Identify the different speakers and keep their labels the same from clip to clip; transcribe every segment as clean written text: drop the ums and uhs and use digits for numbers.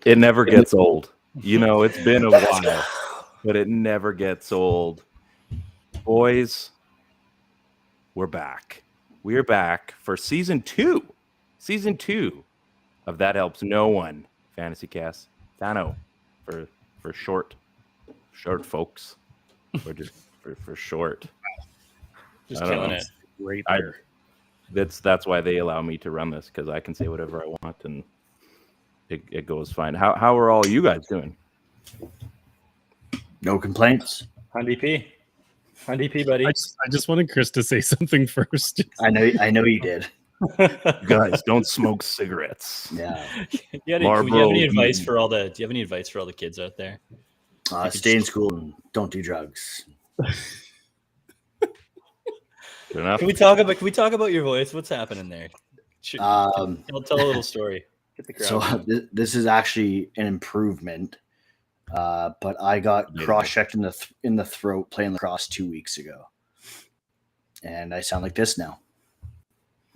Speaker 1: It never gets old. It's been a while, but it never gets old. Boys, we're back. We're back for season 2. Season 2 of That Helps No One. FantasyCast. Thno for short folks. Or just for short.
Speaker 2: Just killing it.
Speaker 3: Right there.
Speaker 1: That's why they allow me to run this, because I can say whatever I want and it goes fine. How are all you guys doing?
Speaker 4: No complaints.
Speaker 2: On DP, buddy.
Speaker 3: I just wanted Chris to say something first.
Speaker 4: I know you did.
Speaker 1: Guys, don't smoke cigarettes.
Speaker 4: Yeah.
Speaker 2: Do you have any advice for all the kids out there?
Speaker 4: Stay in school and don't do drugs.
Speaker 1: Good enough.
Speaker 2: Can we talk about your voice? What's happening there? Tell a little story. Get the crowd.
Speaker 4: So this is actually an improvement. But I got cross-checked in the throat playing lacrosse 2 weeks ago, and I sound like this now.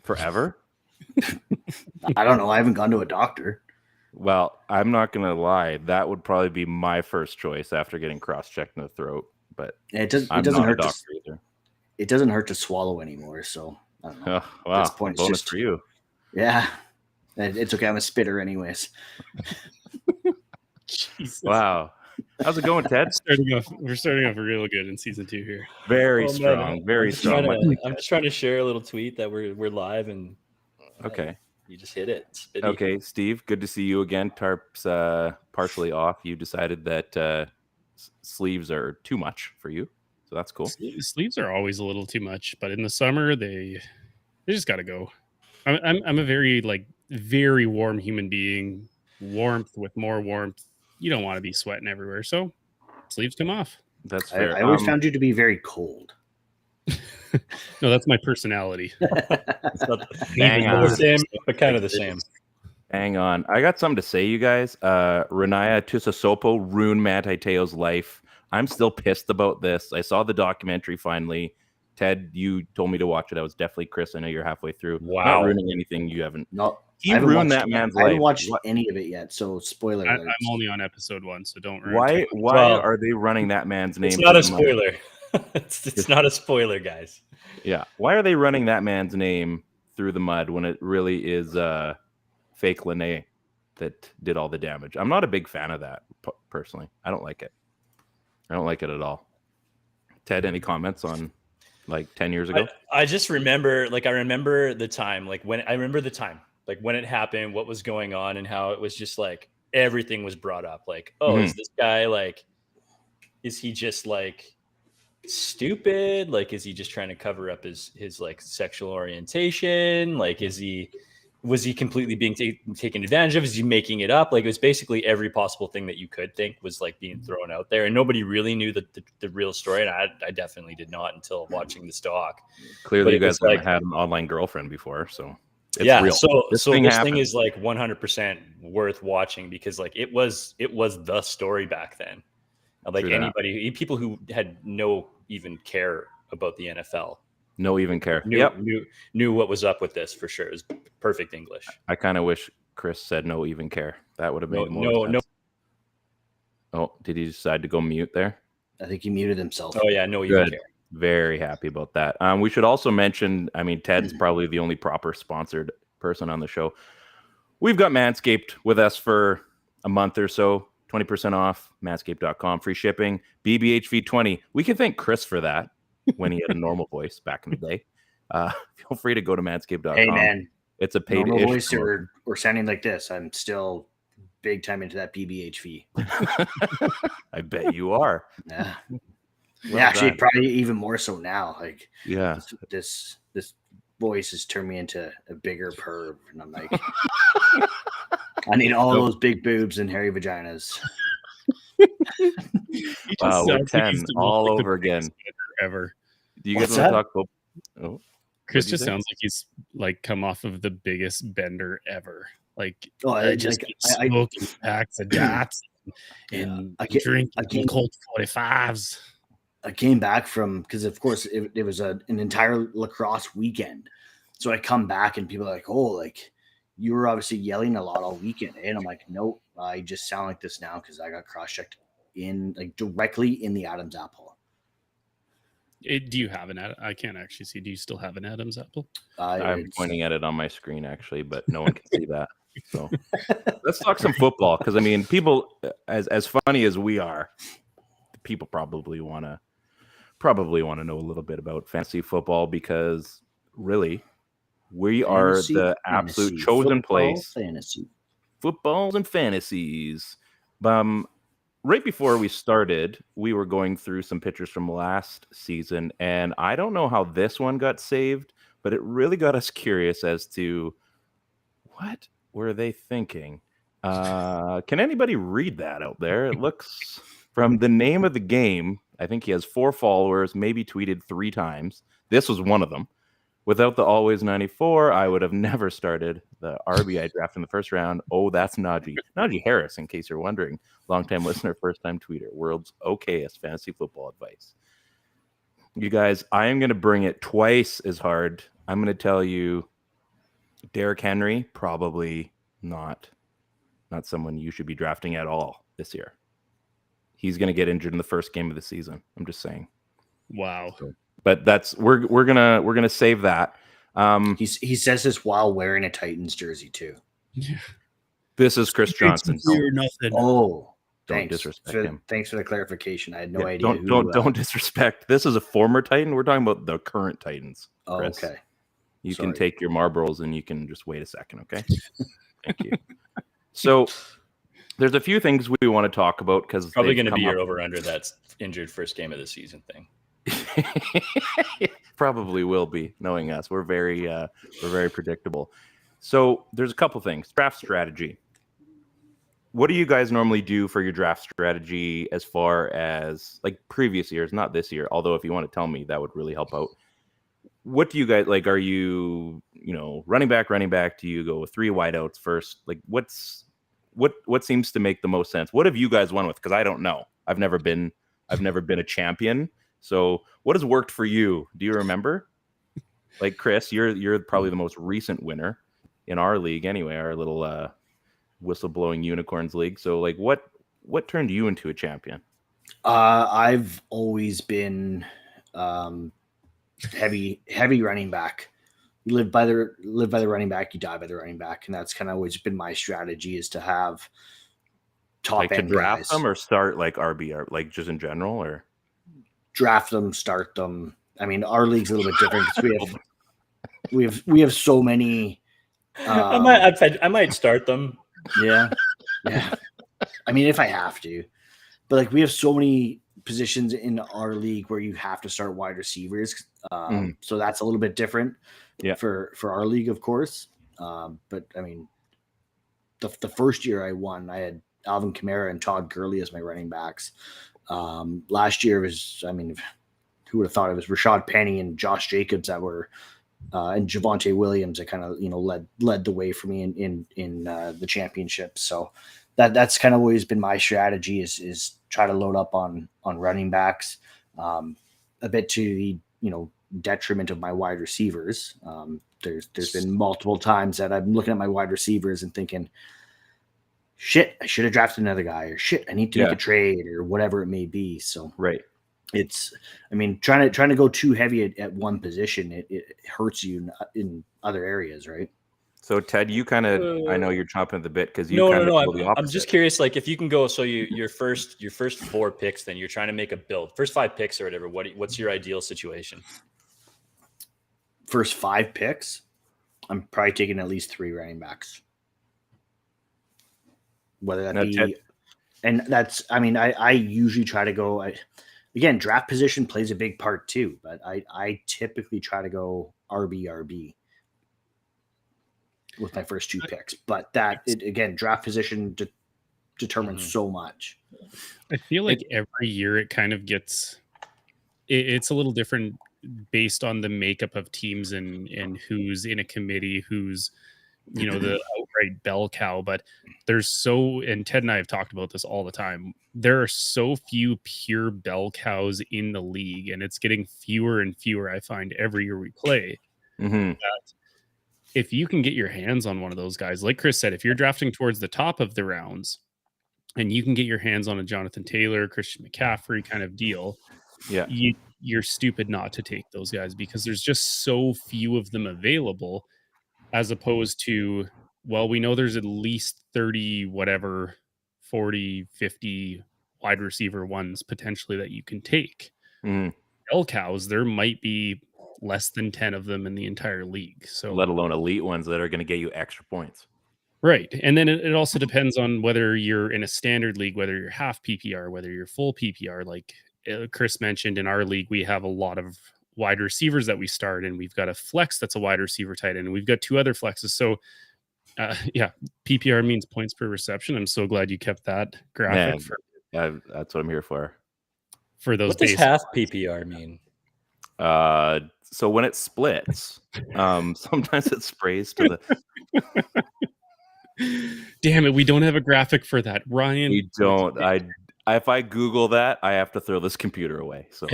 Speaker 1: Forever?
Speaker 4: I don't know. I haven't gone to a doctor.
Speaker 1: Well, I'm not gonna lie. That would probably be my first choice after getting cross-checked in the throat. But
Speaker 4: It doesn't hurt either. It doesn't hurt to swallow anymore. So I don't know.
Speaker 1: Oh, wow.
Speaker 4: At this point, it's
Speaker 1: Bonus
Speaker 4: just
Speaker 1: for you.
Speaker 4: Yeah, it's okay. I'm a spitter, anyways.
Speaker 3: Jesus.
Speaker 1: Wow. How's it going, Ted?
Speaker 3: We're starting off real good in season 2 here.
Speaker 1: Very strong. Very strong.
Speaker 2: I'm just trying to share a little tweet that we're live and
Speaker 1: Okay.
Speaker 2: You just hit it. Spitty.
Speaker 1: Okay, Steve, good to see you again. Tarp's partially off. You decided that sleeves are too much for you, so that's cool.
Speaker 3: Sleeves are always a little too much, but in the summer they just got to go. I'm a very warm human being. Warmth with more warmth. You don't want to be sweating everywhere, so sleeves come off.
Speaker 1: That's fair.
Speaker 4: I always found you to be very cold.
Speaker 3: No, that's my personality.
Speaker 2: It's not the same, but kind of the same.
Speaker 1: Hang on. I got something to say, you guys. Renaya Tusasopo ruined Manti Te'o's life. I'm still pissed about this. I saw the documentary finally. Ted, you told me to watch it. I was definitely Chris. I know you're halfway through.
Speaker 2: Wow.
Speaker 1: Not ruining anything you haven't.
Speaker 4: No,
Speaker 1: he ruined that man's life.
Speaker 4: I haven't watched any of it yet, so spoiler alert.
Speaker 3: I'm only on episode 1, so don't ruin
Speaker 1: Why are they running that man's name?
Speaker 2: It's not a spoiler. It's not a spoiler, guys.
Speaker 1: Yeah. Why are they running that man's name through the mud when it really is fake Lene that did all the damage? I'm not a big fan of that, personally. I don't like it. I don't like it at all. Ted, any comments on 10 years ago?
Speaker 2: I just remember, I remember the time, when it happened, what was going on, and how it was just everything was brought up. Is this guy is he just stupid? Is he just trying to cover up his sexual orientation? Was he completely being taken advantage of? Is he making it up? It was basically every possible thing that you could think was being thrown out there, and nobody really knew the real story. And I definitely did not until watching this doc.
Speaker 1: Clearly, you guys haven't had an online girlfriend before, so it's real.
Speaker 2: So this thing is 100% worth watching, because it was the story back then. People who had no even care about the NFL.
Speaker 1: No even care.
Speaker 2: Knew what was up with this for sure. It was perfect English.
Speaker 1: I kind of wish Chris said no even care. That would have made more sense. Oh, did he decide to go mute there?
Speaker 4: I think he muted himself.
Speaker 2: Oh yeah, no even care.
Speaker 1: Very happy about that. We should also mention, Ted's probably the only proper sponsored person on the show. We've got Manscaped with us for a month or so. 20% off, manscaped.com, free shipping, BBHV20. We can thank Chris for that when he had a normal voice back in the day. Feel free to go to manscaped.com.
Speaker 4: Hey, man.
Speaker 1: It's a paid
Speaker 4: normal voice or sounding like this. I'm still big time into that BBHV.
Speaker 1: I bet you are.
Speaker 4: Yeah. Actually, probably even more so now. This voice has turned me into a bigger perv, and I'm like, I need all those big boobs and hairy vaginas.
Speaker 1: Wow, we're 10 all over again.
Speaker 3: Ever.
Speaker 1: Do you guys want to talk about? Oh,
Speaker 3: Chris just sounds like he's come off of the biggest bender ever.
Speaker 4: I
Speaker 3: smoking packs of dots and drinking Colt 45s.
Speaker 4: I came back from, because of course it was an entire lacrosse weekend. So I come back and people are like, oh, you were obviously yelling a lot all weekend. And I'm like, nope, I just sound like this now because I got cross-checked in like directly in the Adam's apple.
Speaker 3: Do you have an I can't actually see. Do you still have an Adam's apple?
Speaker 1: I'm pointing at it on my screen actually, but no one can see that. So let's talk some football, because I mean, people, as funny as we are, people probably want to know a little bit about fantasy football, because really, we are the absolute chosen place. Footballs and fantasies. Right before we started, we were going through some pictures from last season, and I don't know how this one got saved, but it really got us curious as to what were they thinking. Can anybody read that out there? It looks, from the name of the game, I think he has 4 followers, maybe tweeted 3 times. This was one of them. Without the Always 94, I would have never started the RBI draft in the first round. Oh, that's Najee. Najee Harris, in case you're wondering. Longtime listener, first-time tweeter. World's okayest fantasy football advice. You guys, I am going to bring it twice as hard. I'm going to tell you, Derrick Henry, probably not someone you should be drafting at all this year. He's going to get injured in the first game of the season. I'm just saying.
Speaker 3: Wow.
Speaker 1: But that's we're gonna save that.
Speaker 4: He says this while wearing a Titans jersey too.
Speaker 3: Yeah.
Speaker 1: This is Chris Johnson.
Speaker 4: Nothing. Oh,
Speaker 1: don't disrespect him.
Speaker 4: Thanks for the clarification. I had no idea.
Speaker 1: Don't disrespect. This is a former Titan. We're talking about the current Titans. Chris.
Speaker 4: Oh, okay.
Speaker 1: You can take your Marlboros and you can just wait a second, okay? Thank you. So there's a few things we want to talk about, because
Speaker 2: probably going to be your over/under that's injured first game of the season thing.
Speaker 1: Probably will be, knowing us. We're very predictable. So there's a couple things. Draft strategy. What do you guys normally do for your draft strategy, as far as like previous years, not this year? Although if you want to tell me, that would really help out. What do you guys like? Are you running back? Do you go with 3 wideouts first? Like what seems to make the most sense? What have you guys won with? Because I don't know. I've never been a champion. So what has worked for you? Do you remember? Like Chris, you're probably the most recent winner in our league anyway, our little whistleblowing unicorns league. So like what turned you into a champion?
Speaker 4: I've always been heavy running back. You live by the running back, you die by the running back, and that's kind of always been my strategy, is to have top end
Speaker 1: to draft
Speaker 4: guys.
Speaker 1: Them or start like RB, like just in general, or
Speaker 4: draft them, start them. I mean, our league's a little bit different because we have so many.
Speaker 2: I might start them.
Speaker 4: Yeah. I mean, if I have to, but like we have so many positions in our league where you have to start wide receivers. So that's a little bit different.
Speaker 1: Yeah.
Speaker 4: For our league, of course. But I mean, the first year I won, I had Alvin Kamara and Todd Gurley as my running backs. Last year was, I mean, who would have thought it was Rashad Penny and Josh Jacobs that were, and Javonte Williams that kind of, led the way for me in the championship. So that's kind of always been my strategy, is try to load up on running backs, a bit to the, detriment of my wide receivers. There's been multiple times that I'm looking at my wide receivers and thinking, shit, I should have drafted another guy, or shit, I need to make a trade, or whatever it may be. So
Speaker 1: right.
Speaker 4: It's, I mean, trying to go too heavy at one position, it hurts you in other areas, right?
Speaker 1: So Ted, you kind of, I know you're chomping at the bit because you
Speaker 2: no.
Speaker 1: the opposite.
Speaker 2: I'm just curious, like if you can go, so your first 4 picks, then you're trying to make a build, first 5 picks or whatever. What's your ideal situation?
Speaker 4: First 5 picks, I'm probably taking at least 3 running backs. Whether that be, Ted. And that's, I mean, I usually try to go. Again, draft position plays a big part too, but I typically try to go RB with my first 2 picks. But again, draft position determines so much.
Speaker 3: I feel like every year it kind of gets, it's a little different based on the makeup of teams and who's in a committee, who's, the outright bell cow. But and Ted and I have talked about this all the time, there are so few pure bell cows in the league, and it's getting fewer and fewer, I find, every year we play.
Speaker 1: Mm-hmm.
Speaker 3: That if you can get your hands on one of those guys, like Chris said, if you're drafting towards the top of the rounds and you can get your hands on a Jonathan Taylor, Christian McCaffrey kind of deal,
Speaker 1: Yeah.
Speaker 3: you're stupid not to take those guys because there's just so few of them available, as opposed to, well, we know there's at least 30, whatever, 40, 50 wide receiver ones potentially that you can take. Bell cows, there might be less than 10 of them in the entire league. So
Speaker 1: let alone elite ones that are going to get you extra points.
Speaker 3: Right. And then it also depends on whether you're in a standard league, whether you're half PPR, whether you're full PPR. Like Chris mentioned, in our league, we have a lot of wide receivers that we start, and we've got a flex that's a wide receiver tight end, and we've got 2 other flexes. So, PPR means points per reception. I'm so glad you kept that graphic.
Speaker 1: That's what I'm here for.
Speaker 3: For those.
Speaker 2: What does half PPR mean?
Speaker 1: So when it splits, sometimes it sprays to the.
Speaker 3: Damn it, we don't have a graphic for that, Ryan.
Speaker 1: We don't. If I Google that, I have to throw this computer away. So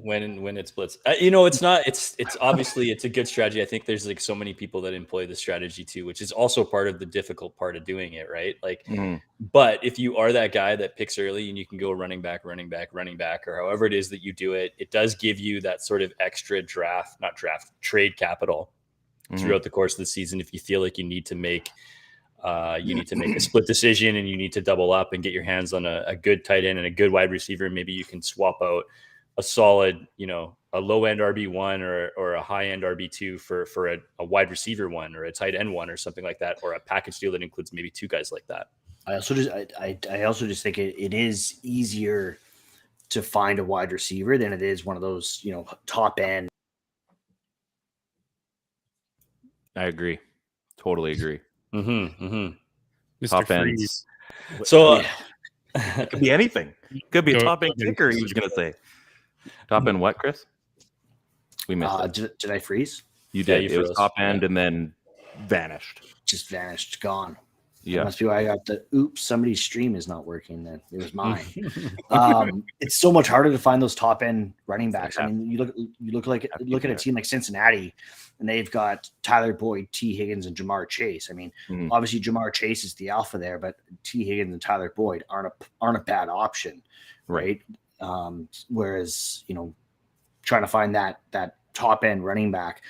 Speaker 2: when it splits, it's not. It's obviously it's a good strategy. I think there's like so many people that employ the strategy too, which is also part of the difficult part of doing it, right? Like, but if you are that guy that picks early and you can go running back, or however it is that you do it, it does give you that sort of extra trade capital throughout the course of the season. If you feel like you need to make a split decision and you need to double up and get your hands on a good tight end and a good wide receiver, maybe you can swap out a solid, a low end RB1 or a high end RB2 for a wide receiver one or a tight end one or something like that, or a package deal that includes maybe 2 guys like that.
Speaker 4: I also just think it is easier to find a wide receiver than it is one of those, top end.
Speaker 1: I agree. Totally agree.
Speaker 3: Mr.
Speaker 1: Top
Speaker 3: Freeze.
Speaker 1: Ends. So it could be anything. It could be a top end kicker. He was going to say top end. What, Chris? We missed it.
Speaker 4: Did I freeze?
Speaker 1: You did. It was top end and then vanished.
Speaker 4: Just vanished. Gone.
Speaker 1: Yeah.
Speaker 4: That must be why I got the oops. Somebody's stream is not working. Then it was mine. It's so much harder to find those top end running backs. I mean, you look at a team like Cincinnati, and they've got Tyler Boyd, T. Higgins, and Jamar Chase. I mean, obviously Jamar Chase is the alpha there, but T. Higgins and Tyler Boyd aren't a bad option, right? Whereas trying to find that top end running back,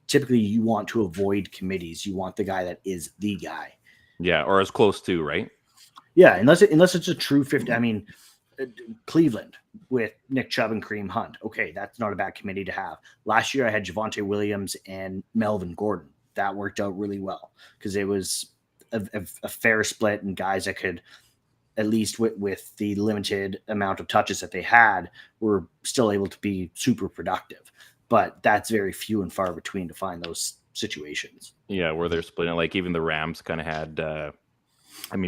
Speaker 4: typically you want to avoid committees. You want the guy that is the guy.
Speaker 1: Yeah, or as close to, right?
Speaker 4: Yeah, unless it's a true 50. I mean, Cleveland with Nick Chubb and Kareem Hunt. Okay, that's not a bad committee to have. Last year I had Javonte Williams and Melvin Gordon. That worked out really well because it was a fair split, and guys that could, at least with the limited amount of touches that they had, were still able to be super productive. But that's very few and far between to find those situations.
Speaker 1: Yeah, where they're splitting. Like even the Rams kind of had,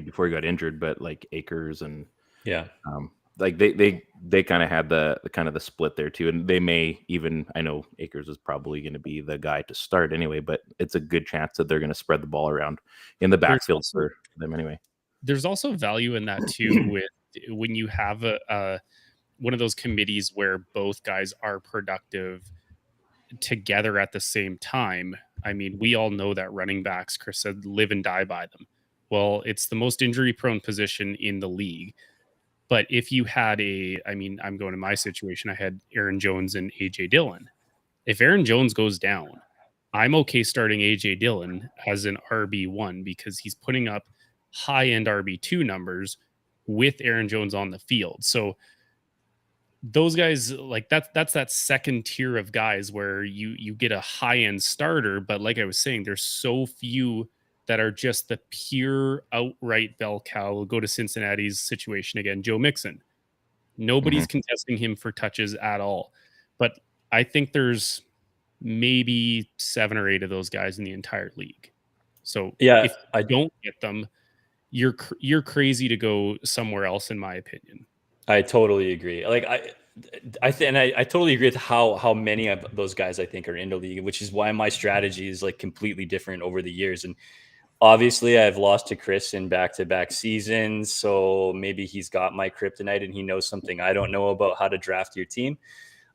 Speaker 1: before he got injured, but like Akers and like they kind of had the kind of the split there too. And they may even, I know Akers is probably going to be the guy to start anyway, but it's a good chance that they're going to spread the ball around in the backfield for them anyway.
Speaker 3: There's also value in that too, with when you have a one of those committees where both guys are productive together at the same time. I mean, we all know that running backs, Chris said, live and die by them. Well, it's the most injury prone position in the league. But if you had I'm going to my situation, I had Aaron Jones and AJ Dillon. If Aaron Jones goes down, I'm okay starting AJ Dillon as an RB1 because he's putting up high end RB2 numbers with Aaron Jones on the field. So those guys, like that's that second tier of guys where you get a high end starter, but like I was saying, there's so few that are just the pure outright bell cow. We'll go to Cincinnati's situation again. Joe Mixon, nobody's contesting him for touches at all, but I think there's maybe 7 or 8 of those guys in the entire league. So if I don't get them, you're crazy to go somewhere else, in my opinion.
Speaker 2: I totally agree. Like I totally agree with how many of those guys I think are in the league, which is why my strategy is like completely different over the years. And obviously I've lost to Chris in back-to-back seasons, so maybe he's got my kryptonite and he knows something I don't know about how to draft your team.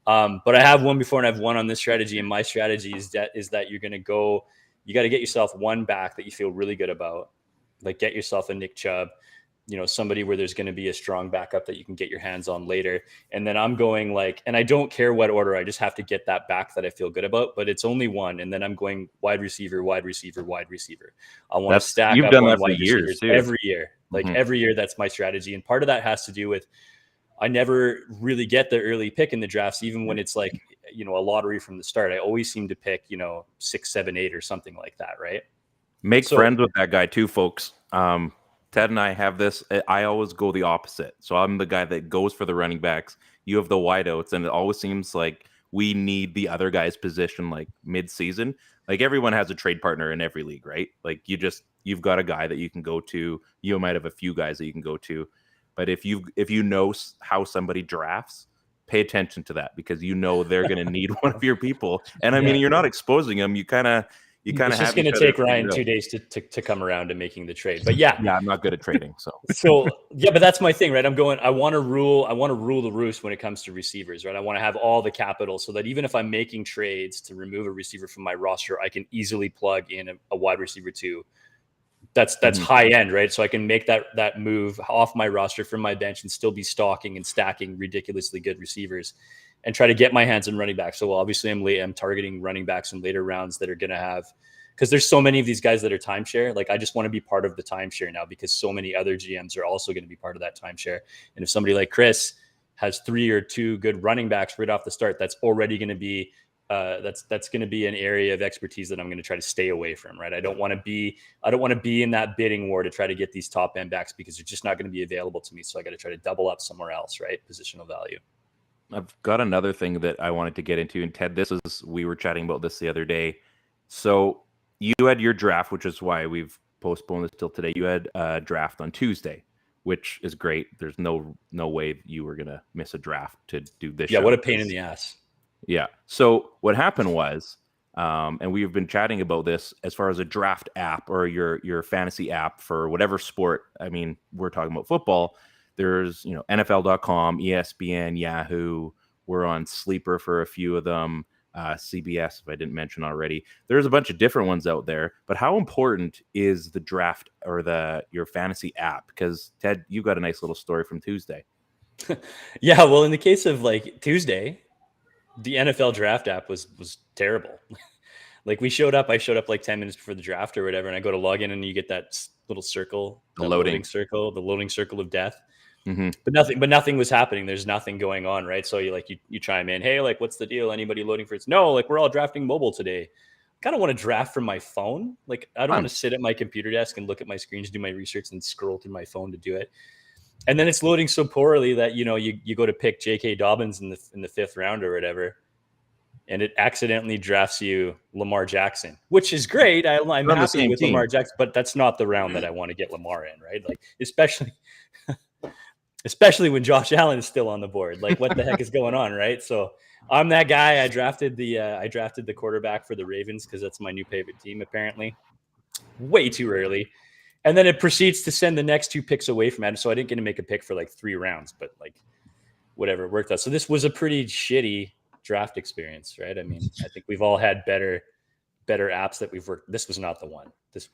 Speaker 2: But I have won before, and I've won on this strategy. And my strategy is that you're going to go You got to get yourself one back that you feel really good about. Like get yourself a Nick Chubb, somebody where there's going to be a strong backup that you can get your hands on later. And then I'm going and I don't care what order, I just have to get that back that I feel good about, but it's only one. And then I'm going wide receiver, wide receiver, wide receiver. I want to stack
Speaker 1: you've
Speaker 2: up
Speaker 1: done
Speaker 2: on
Speaker 1: that for
Speaker 2: wide
Speaker 1: years
Speaker 2: receivers
Speaker 1: too.
Speaker 2: every year. Like every year, that's my strategy. And part of that has to do with, I never really get the early pick in the drafts, even when it's like, a lottery from the start. I always seem to pick, 6, 7, 8 or something like that. Right.
Speaker 1: Make friends with that guy too, folks. Ted and I have this. I always go the opposite. So I'm the guy that goes for the running backs. You have the wideouts, and it always seems like we need the other guy's position like mid-season. Like everyone has a trade partner in every league, right? Like you've got a guy that you can go to. You might have a few guys that you can go to, but if you know how somebody drafts, pay attention to that because they're going to need one of your people. And I mean, you're not exposing them. You kind of.
Speaker 2: It's just going to take Ryan 2 days to come around to making the trade. But yeah,
Speaker 1: I'm not good at trading.
Speaker 2: But that's my thing, right? I want to rule the roost when it comes to receivers, right? I want to have all the capital so that even if I'm making trades to remove a receiver from my roster, I can easily plug in a wide receiver too. That's high end, right? So I can make that move off my roster from my bench and still be stocking and stacking ridiculously good receivers and try to get my hands on running backs. So obviously I'm targeting running backs in later rounds that are going to have, because there's so many of these guys that are timeshare. Like I just want to be part of the timeshare now because so many other GMs are also going to be part of that timeshare. And if somebody like Chris has 3 or 2 good running backs right off the start, that's already going to be that's going to be an area of expertise that I'm going to try to stay away from, right? I don't want to be in that bidding war to try to get these top end backs because they're just not going to be available to me. So I got to try to double up somewhere else, right? Positional value.
Speaker 1: I've got another thing that I wanted to get into, and Ted, we were chatting about this the other day. So you had your draft, which is why we've postponed this till today. You had a draft on Tuesday, which is great. There's no way you were gonna miss a draft to do this.
Speaker 2: Yeah, what a pain in the ass.
Speaker 1: Yeah. So what happened was, and we've been chatting about this as far as a draft app or your fantasy app for whatever sport. I mean, we're talking about football. There's, NFL.com, ESPN, Yahoo. We're on Sleeper for a few of them. CBS, if I didn't mention already. There's a bunch of different ones out there. But how important is the draft or your fantasy app? Because Ted, you got a nice little story from Tuesday.
Speaker 2: Yeah, well, in the case of like Tuesday, the NFL draft app was terrible. Like I showed up like 10 minutes before the draft or whatever, and I go to log in and you get that little circle, the loading circle of death.
Speaker 1: Mm-hmm.
Speaker 2: But nothing was happening. There's nothing going on, right? So you chime in, hey, like, what's the deal? Anybody loading for it? No, like we're all drafting mobile today. I kind of want to draft from my phone. Like I don't want to sit at my computer desk and look at my screens, do my research, and scroll through my phone to do it. And then it's loading so poorly that you go to pick J.K. Dobbins in the 5th round or whatever, and it accidentally drafts you Lamar Jackson, which is great. I'm happy with Lamar Jackson, but that's not the round that I want to get Lamar in, right? Like especially when Josh Allen is still on the board. Like what the heck is going on, right? So I'm that guy. I drafted the quarterback for the Ravens because that's my new favorite team, apparently. Way too early. And then it proceeds to send the next 2 picks away from it. So I didn't get to make a pick for like 3 rounds, but like whatever, it worked out. So this was a pretty shitty draft experience, right? I mean, I think we've all had better apps that we've worked. This was not the one. This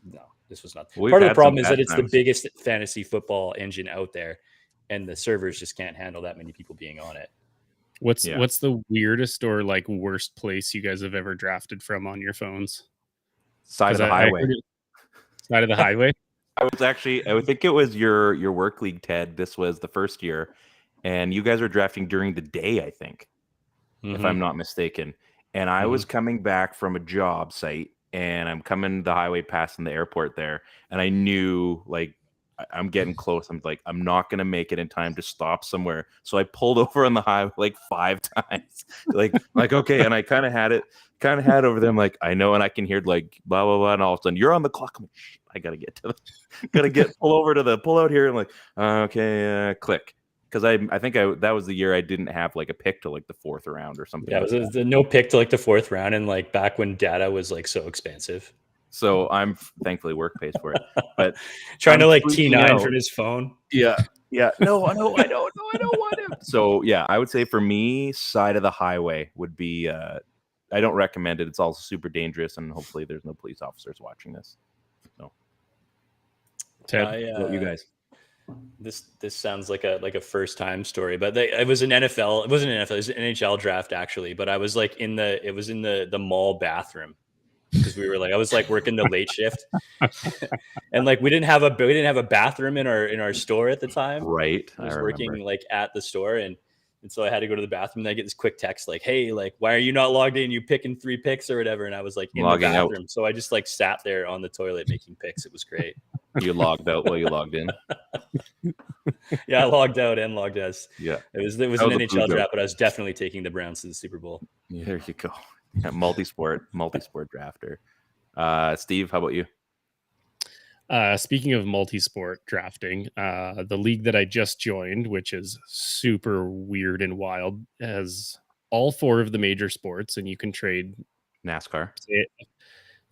Speaker 2: was not. Part of the problem is that it's the biggest fantasy football engine out there, and the servers just can't handle that many people being on it.
Speaker 3: What's the weirdest or like worst place you guys have ever drafted from on your phones?
Speaker 1: Side of the highway.
Speaker 3: Side of the highway?
Speaker 1: I think it was your work league, Ted. This was the first year, and you guys were drafting during the day, I think, if I'm not mistaken. And I was coming back from a job site, and I'm coming the highway passing the airport there, and I knew like I'm getting close. I'm like, I'm not gonna make it in time to stop somewhere. So I pulled over on the highway like 5 times. like okay, and I kind of had it over there. I'm like, I know, and I can hear like blah blah blah, and all of a sudden you're on the clock. I'm like, I gotta pull out here and like okay, click. Because I think that was the year I didn't have like a pick to like the 4th round or something.
Speaker 2: Yeah, it was no pick to like the 4th round, and like back when data was like so expensive.
Speaker 1: So I'm thankfully work pays for it, but
Speaker 2: trying to like T9 from his phone.
Speaker 1: Yeah. No, I don't want him. So yeah, I would say for me, side of the highway would be I don't recommend it. It's also super dangerous, and hopefully there's no police officers watching this. So,
Speaker 3: Ted,
Speaker 1: what you guys?
Speaker 2: This sounds like a first time story, but it was an NFL. It wasn't an NFL. It was an NHL draft actually. But I was like in the mall bathroom because I was like working the late shift, and like we didn't have a bathroom in our store at the time.
Speaker 1: Right,
Speaker 2: I was working like at the store, and so I had to go to the bathroom. And I get this quick text like, "Hey, like, why are you not logged in? You picking 3 picks or whatever?" And I was like in the bathroom, so I just like sat there on the toilet making picks. It was great.
Speaker 1: You logged out while you logged in.
Speaker 2: Yeah, I logged out and logged us.
Speaker 1: Yeah,
Speaker 2: it was an NHL draft, but I was definitely taking the Browns to the Super Bowl.
Speaker 1: Yeah, there you go. Yeah, multi-sport drafter. Steve, how about you?
Speaker 3: Speaking of multi-sport drafting, the league that I just joined, which is super weird and wild, has all 4 of the major sports, and you can trade
Speaker 1: NASCAR.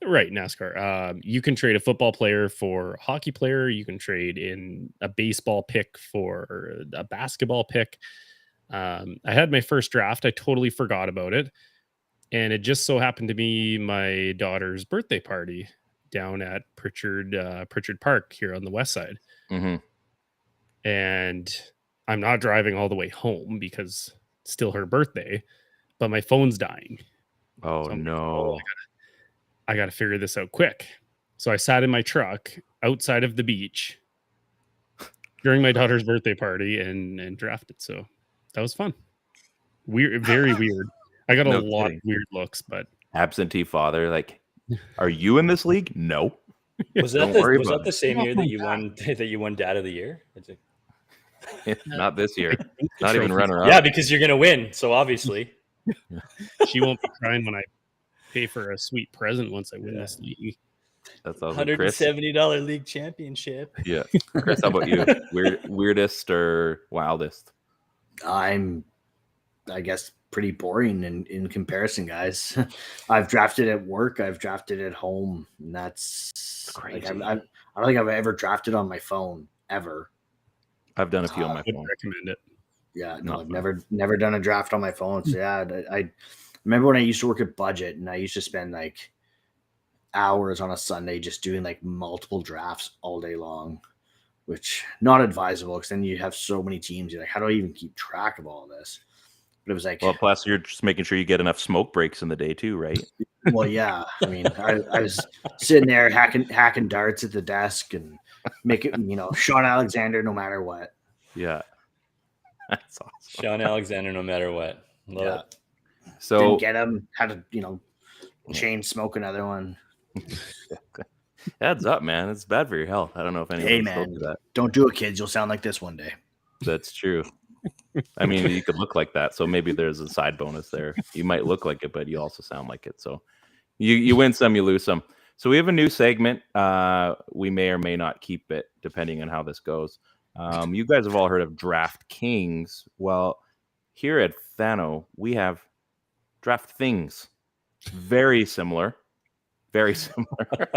Speaker 3: Right, NASCAR. You can trade a football player for a hockey player. You can trade in a baseball pick for a basketball pick. I had my first draft. I totally forgot about it. And it just so happened to be my daughter's birthday party down at Pritchard Park here on the west side.
Speaker 1: Mm-hmm.
Speaker 3: And I'm not driving all the way home because it's still her birthday, but my phone's dying.
Speaker 1: Oh, so no.
Speaker 3: I got to figure this out quick. So I sat in my truck outside of the beach during my daughter's birthday party and drafted. So that was fun. Weird, very weird. I got a lot of weird looks, but
Speaker 1: absentee father, like, are you in this league? No.
Speaker 2: Was that the same year that you won Dad of the Year?
Speaker 1: Not this year. Not even runner up.
Speaker 2: Yeah, because you're gonna win. So obviously,
Speaker 3: she won't be crying when I pay for a sweet present once I win this league.
Speaker 1: That's awesome.
Speaker 2: $170 league championship.
Speaker 1: Yeah, Chris, how about you? Weirdest or wildest?
Speaker 4: I guess pretty boring in comparison, guys. I've drafted at work. I've drafted at home. And that's crazy. Like, I don't think I've ever drafted on my phone ever.
Speaker 1: I've done a few on my phone.
Speaker 3: Recommend it.
Speaker 4: Yeah, no, I've never done a draft on my phone. So yeah, I remember when I used to work at Budget, and I used to spend like hours on a Sunday just doing like multiple drafts all day long, which not advisable because then you have so many teams. You're like, how do I even keep track of all this? But it was like,
Speaker 1: well, plus you're just making sure you get enough smoke breaks in the day too, right?
Speaker 4: Well, yeah. I mean, I was sitting there hacking darts at the desk and making, Sean Alexander no matter what.
Speaker 1: Yeah. That's awesome.
Speaker 2: Sean Alexander no matter what. Love it.
Speaker 4: So didn't get him, had to, chain smoke another one.
Speaker 1: Heads up, man. It's bad for your health. I don't know if anyone spoke to that.
Speaker 4: Don't do it, kids. You'll sound like this one day.
Speaker 1: That's true. I mean, you could look like that. So maybe there's a side bonus there. You might look like it, but you also sound like it. So you win some, you lose some. So we have a new segment. We may or may not keep it depending on how this goes. You guys have all heard of Draft Kings. Well, here at Thno, we have Draft Things. Very similar. Very similar.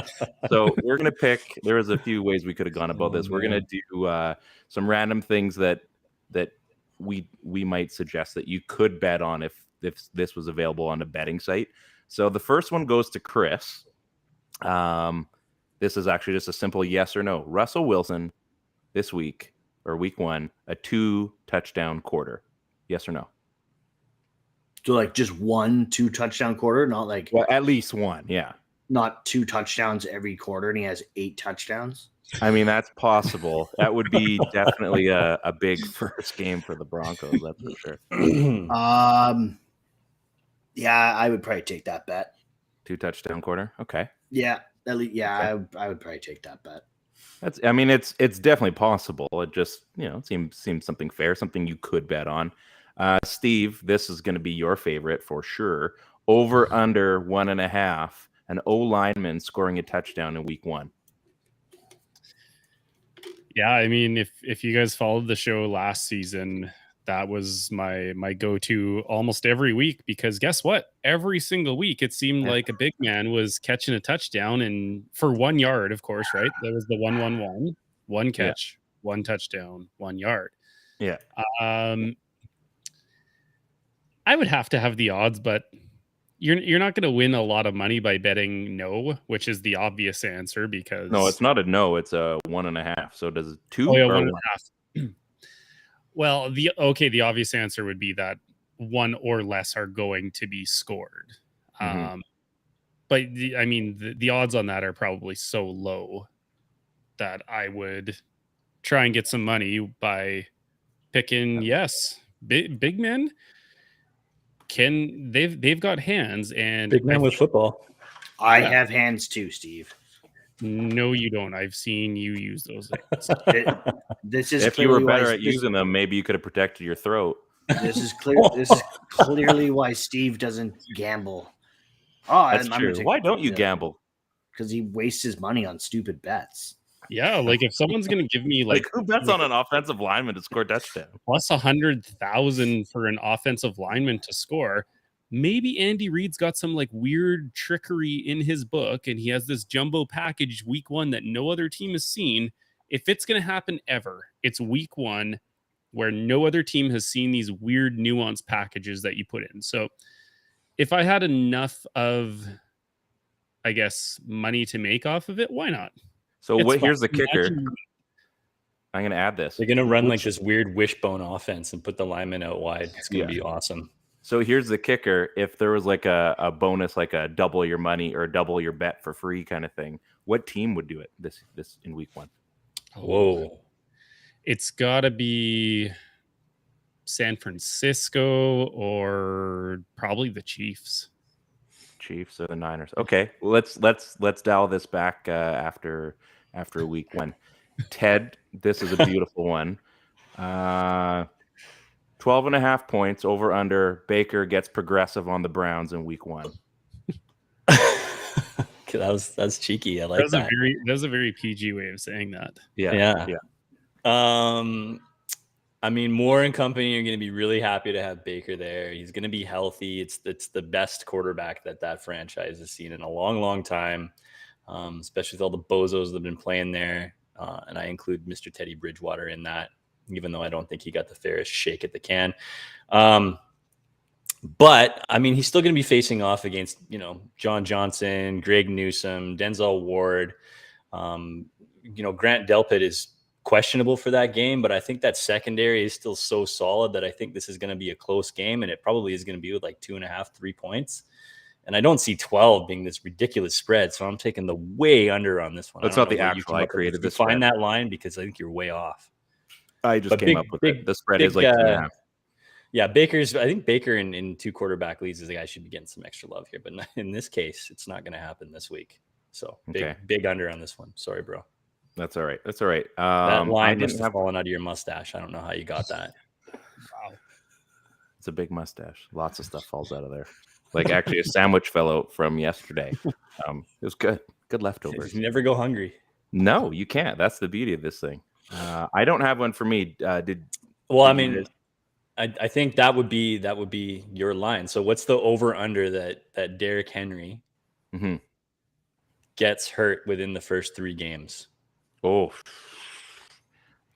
Speaker 1: So we're going to pick, there was a few ways we could have gone about this. We're going to do some random things that we might suggest that you could bet on if this was available on a betting site. So the first one goes to Chris. This is actually just a simple yes or no. Russell Wilson this week or week 1, a 2-touchdown quarter. Yes or no?
Speaker 4: So like just 2 touchdown quarter, not like
Speaker 1: at least one, yeah.
Speaker 4: Not 2 touchdowns every quarter, and he has 8 touchdowns.
Speaker 1: I mean, that's possible. That would be definitely a big first game for the Broncos, that's for sure.
Speaker 4: Yeah, I would probably take that bet.
Speaker 1: 2-touchdown quarter. Okay.
Speaker 4: Yeah, at least, yeah, okay. I would probably take that bet.
Speaker 1: It's definitely possible. It just seems something fair, something you could bet on. Steve, this is going to be your favorite for sure. Over under 1.5. An O lineman scoring a touchdown in week 1.
Speaker 3: Yeah, I mean, if you guys followed the show last season, that was my go-to almost every week, because guess what? Every single week it seemed like a big man was catching a touchdown, and for 1 yard, of course, right? That was the 1-1-1, 1 catch, 1 touchdown, 1 yard.
Speaker 1: Yeah.
Speaker 3: I would have to have the odds, but you're not going to win a lot of money by betting no, which is the obvious answer because
Speaker 1: No, it's not a no. It's a 1.5. So does 2
Speaker 3: Oh yeah,
Speaker 1: or
Speaker 3: 1.5. Well, the obvious answer would be that 1 or less are going to be scored.
Speaker 1: Mhm.
Speaker 3: But the odds on that are probably so low that I would try and get some money by picking big men they've got hands, and
Speaker 2: Big man with football.
Speaker 4: I have hands too, Steve.
Speaker 3: No, you don't. I've seen you use those things.
Speaker 4: This is
Speaker 1: if you were
Speaker 4: clearly
Speaker 1: better
Speaker 4: why
Speaker 1: at using them, maybe you could have protected your throat.
Speaker 4: This is clearly why Steve doesn't gamble. Oh,
Speaker 1: That's true. Why don't you gamble?
Speaker 4: Because he wastes his money on stupid bets.
Speaker 3: Yeah, like if someone's going to give me
Speaker 1: Like who bets on an offensive lineman to score a touchdown?
Speaker 3: plus 100,000 for an offensive lineman to score, maybe Andy Reid's got some like weird trickery in his book, and he has this jumbo package week 1 that no other team has seen. If it's going to happen ever, it's week 1 where no other team has seen these weird nuanced packages that you put in. So if I had enough of, I guess, money to make off of it, why not?
Speaker 1: So here's the kicker. I'm going to add this.
Speaker 2: They're going to run like this weird wishbone offense and put the lineman out wide. It's going to be awesome.
Speaker 1: So here's the kicker. If there was like a bonus, like a double your money or double your bet for free kind of thing, what team would do it this in week 1?
Speaker 2: Whoa.
Speaker 3: It's got to be San Francisco or probably the Chiefs.
Speaker 1: Chiefs or the Niners. Okay, well, let's dial this back after week 1. Ted, this is a beautiful one. 12.5 points over under. Baker gets progressive on the Browns in week 1.
Speaker 2: That's cheeky. I like that.
Speaker 3: That was a very PG way of saying that.
Speaker 2: Yeah. I mean, Moore and company are going to be really happy to have Baker there. He's going to be healthy. It's the best quarterback that franchise has seen in a long, long time, especially with all the bozos that have been playing there. And I include Mr. Teddy Bridgewater in that, even though I don't think he got the fairest shake at the can. But I mean, he's still going to be facing off against, John Johnson, Greg Newsome, Denzel Ward. Grant Delpit is questionable for that game, but I think that secondary is still so solid that I think this is going to be a close game, and it probably is going to be with like 2.5, 3 points. And I don't see 12 being this ridiculous spread, so I'm taking the way under on this one.
Speaker 1: That's not the actual. I created this.
Speaker 2: Find that line because I think you're way off.
Speaker 1: I just came up with it. The spread is like 2.5.
Speaker 2: Yeah, I think Baker in 2 quarterback leagues is the guy should be getting some extra love here, but in this case, it's not going to happen this week. So big under on this one. Sorry, bro.
Speaker 1: That's all right.
Speaker 2: That line must have fallen out of your mustache. I don't know how you got that.
Speaker 3: Wow.
Speaker 1: It's a big mustache. Lots of stuff falls out of there. Like actually a sandwich fell out from yesterday. It was good. Good leftovers.
Speaker 2: You never go hungry.
Speaker 1: No, you can't. That's the beauty of this thing. I don't have one for me.
Speaker 2: I think that would be your line. So what's the over under that Derrick Henry gets hurt within the first 3 games?
Speaker 1: Oh,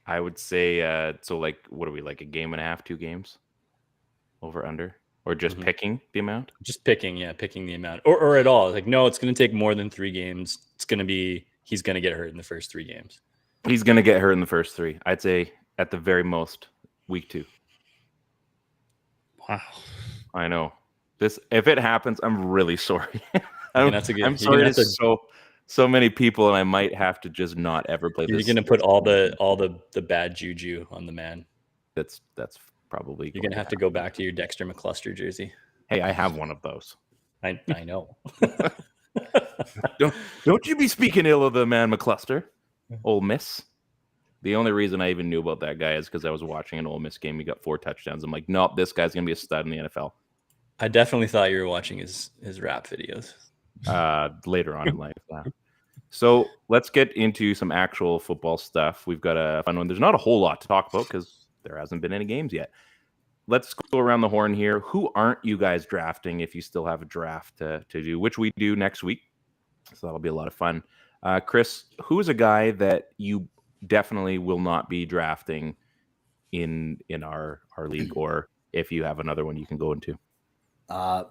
Speaker 1: I would say so. Like, what are we, like a game and a half, 2 games? Over under, or just picking the amount?
Speaker 2: Just picking the amount, or at all. Like, no, it's going to take more than 3 games. It's going to be he's going to get hurt in the first 3 games.
Speaker 1: He's going to get hurt in the first 3. I'd say at the very most week 2.
Speaker 3: Wow,
Speaker 1: I know this. If it happens, I'm really sorry.
Speaker 2: I'm sorry
Speaker 1: to so many people, and I might have to just not ever play this.
Speaker 2: You're going to put all the bad juju on the man.
Speaker 1: That's probably.
Speaker 2: You're going to have to go back to your Dexter McCluster jersey.
Speaker 1: Hey, I have one of those.
Speaker 2: I know.
Speaker 1: Don't you be speaking ill of the man McCluster, Ole Miss. The only reason I even knew about that guy is because I was watching an Ole Miss game. He got 4 touchdowns. I'm like, nope, this guy's going to be a stud in the NFL.
Speaker 2: I definitely thought you were watching his rap videos.
Speaker 1: Later on in life. So let's get into some actual football stuff. We've got a fun one. There's not a whole lot to talk about because there hasn't been any games yet. Let's go around the horn here. Who aren't you guys drafting if you still have a draft to do, which we do next week? So that'll be a lot of fun. Chris, who is a guy that you definitely will not be drafting in our league, or if you have another one you can go into?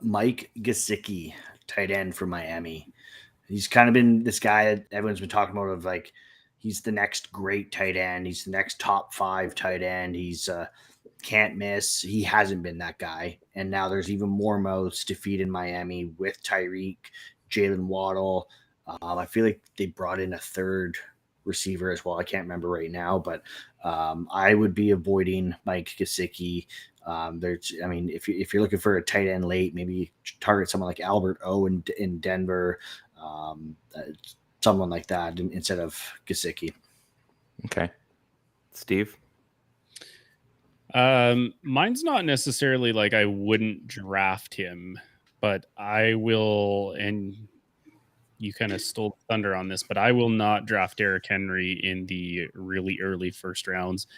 Speaker 4: Mike Gesicki, tight end for Miami. He's kind of been this guy that everyone's been talking about of like, he's the next great tight end. He's the next top 5 tight end. He's can't miss. He hasn't been that guy. And now there's even more mouths to feed in Miami with Tyreek, Jalen Waddle. I feel like they brought in a third receiver as well. I can't remember right now, but I would be avoiding Mike Gesicki. If you're looking for a tight end late, maybe target someone like Albert O in Denver, someone like that instead of Gesicki.
Speaker 1: Okay, Steve.
Speaker 3: Mine's not necessarily like I wouldn't draft him, but I will, and you kind of stole thunder on this, but I will not draft Derrick Henry in the really early first rounds,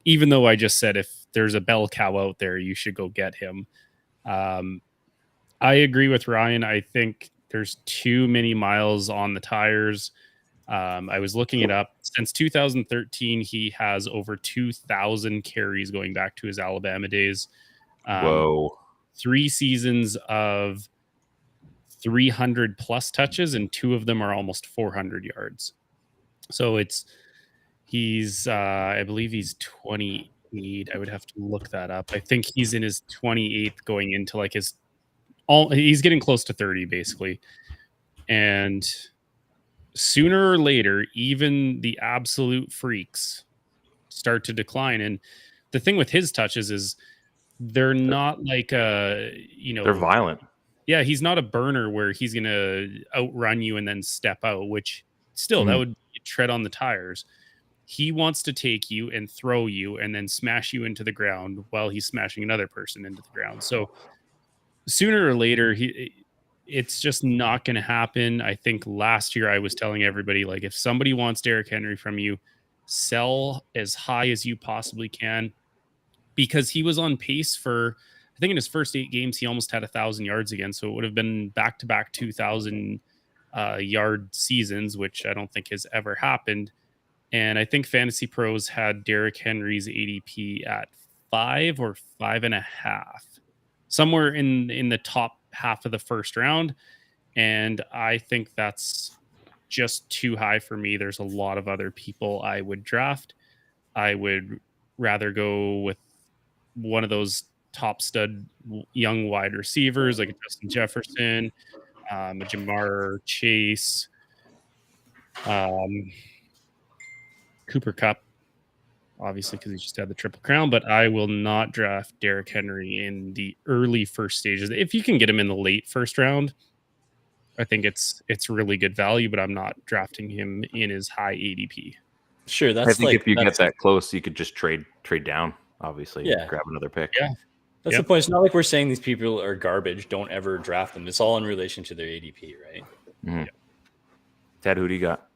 Speaker 3: even though I just said if there's a bell cow out there, you should go get him. I agree with Ryan. I think there's too many miles on the tires. I was looking it up. Since 2013, he has over 2,000 carries going back to his Alabama days.
Speaker 1: Whoa. 3
Speaker 3: seasons of 300 plus touches, and 2 of them are almost 400 yards. So he's I believe he's 28. I would have to look that up. I think he's in his 28th going into like he's getting close to 30 basically. And sooner or later, even the absolute freaks start to decline. And the thing with his touches is they're not like they're
Speaker 1: violent.
Speaker 3: Yeah, he's not a burner where he's going to outrun you and then step out, which still that would tread on the tires. He wants to take you and throw you and then smash you into the ground while he's smashing another person into the ground. So sooner or later, it's just not going to happen. I think last year I was telling everybody, like, if somebody wants Derrick Henry from you, sell as high as you possibly can, because he was on pace for, I think in his first 8 games, he almost had 1,000 yards again. So it would have been back-to-back 2,000 yard seasons, which I don't think has ever happened. And I think Fantasy Pros had Derrick Henry's ADP at 5 or 5.5, somewhere in the top half of the first round. And I think that's just too high for me. There's a lot of other people I would draft. I would rather go with one of those top stud young wide receivers like Justin Jefferson, Jamar Chase, Cooper Kupp, obviously, because he just had the Triple Crown, but I will not draft Derrick Henry in the early first stages. If you can get him in the late first round, I think it's really good value, but I'm not drafting him in his high ADP.
Speaker 2: Sure,
Speaker 1: I think if you get that close, you could just trade down, obviously, grab another pick.
Speaker 3: Yeah.
Speaker 2: That's the point. It's not like we're saying these people are garbage. Don't ever draft them. It's all in relation to their ADP, right?
Speaker 1: Mm-hmm. Yeah. Ted, who do you got?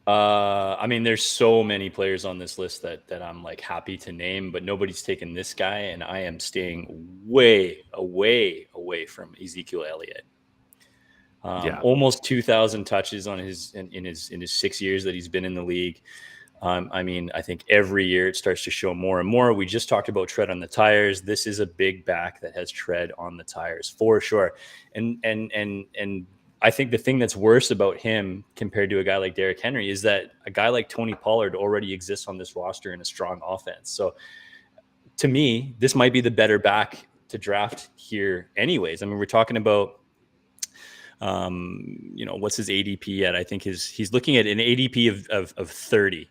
Speaker 2: There's so many players on this list that I'm like happy to name, but nobody's taken this guy, and I am staying way away from Ezekiel Elliott. Almost 2,000 touches on in his 6 years that he's been in the league. I think every year it starts to show more and more. We just talked about tread on the tires. This is a big back that has tread on the tires for sure. And I think the thing that's worse about him compared to a guy like Derrick Henry is that a guy like Tony Pollard already exists on this roster in a strong offense. So to me, this might be the better back to draft here anyways. I mean, we're talking about, what's his ADP at? I think he's looking at an ADP of 30.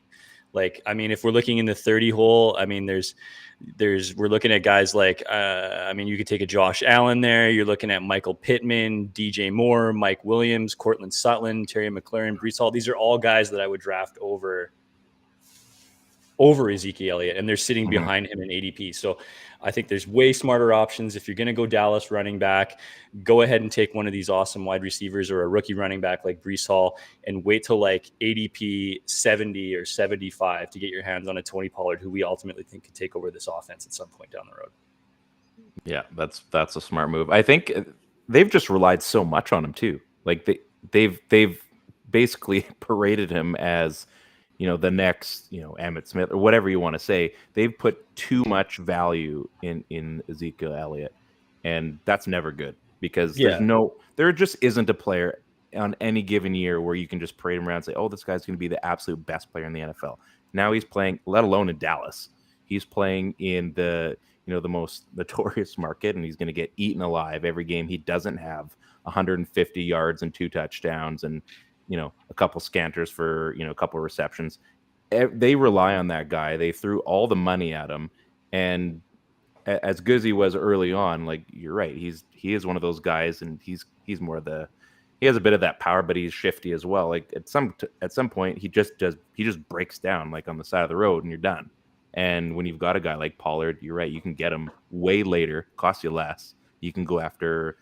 Speaker 2: Like, I mean, if we're looking in the 30 hole, I mean, we're looking at guys like, you could take a Josh Allen there. You're looking at Michael Pittman, DJ Moore, Mike Williams, Cortland Sutton, Terry McLaurin, Breece Hall. These are all guys that I would draft over Ezekiel Elliott, and they're sitting behind him in ADP. So I think there's way smarter options. If you're going to go Dallas running back, go ahead and take one of these awesome wide receivers or a rookie running back like Breece Hall, and wait till like ADP 70 or 75 to get your hands on a Tony Pollard, who we ultimately think could take over this offense at some point down the road.
Speaker 1: Yeah, that's a smart move. I think they've just relied so much on him too. Like they've basically paraded him as, the next, Emmitt Smith or whatever you want to say. They've put too much value in Ezekiel Elliott. and that's never good because there just isn't a player on any given year where you can just parade him around and say, oh, this guy's going to be the absolute best player in the NFL. Now he's playing, let alone in Dallas. He's playing in the most notorious market, and he's going to get eaten alive every game he doesn't have 150 yards and 2 touchdowns and, a couple scanters for, a couple receptions. They rely on that guy. They threw all the money at him. And as good as he was early on, like, you're right, he is one of those guys, and he's more he has a bit of that power, but he's shifty as well. Like at some point, he just breaks down like on the side of the road, and you're done. And when you've got a guy like Pollard, you're right, you can get him way later, cost you less. You can go after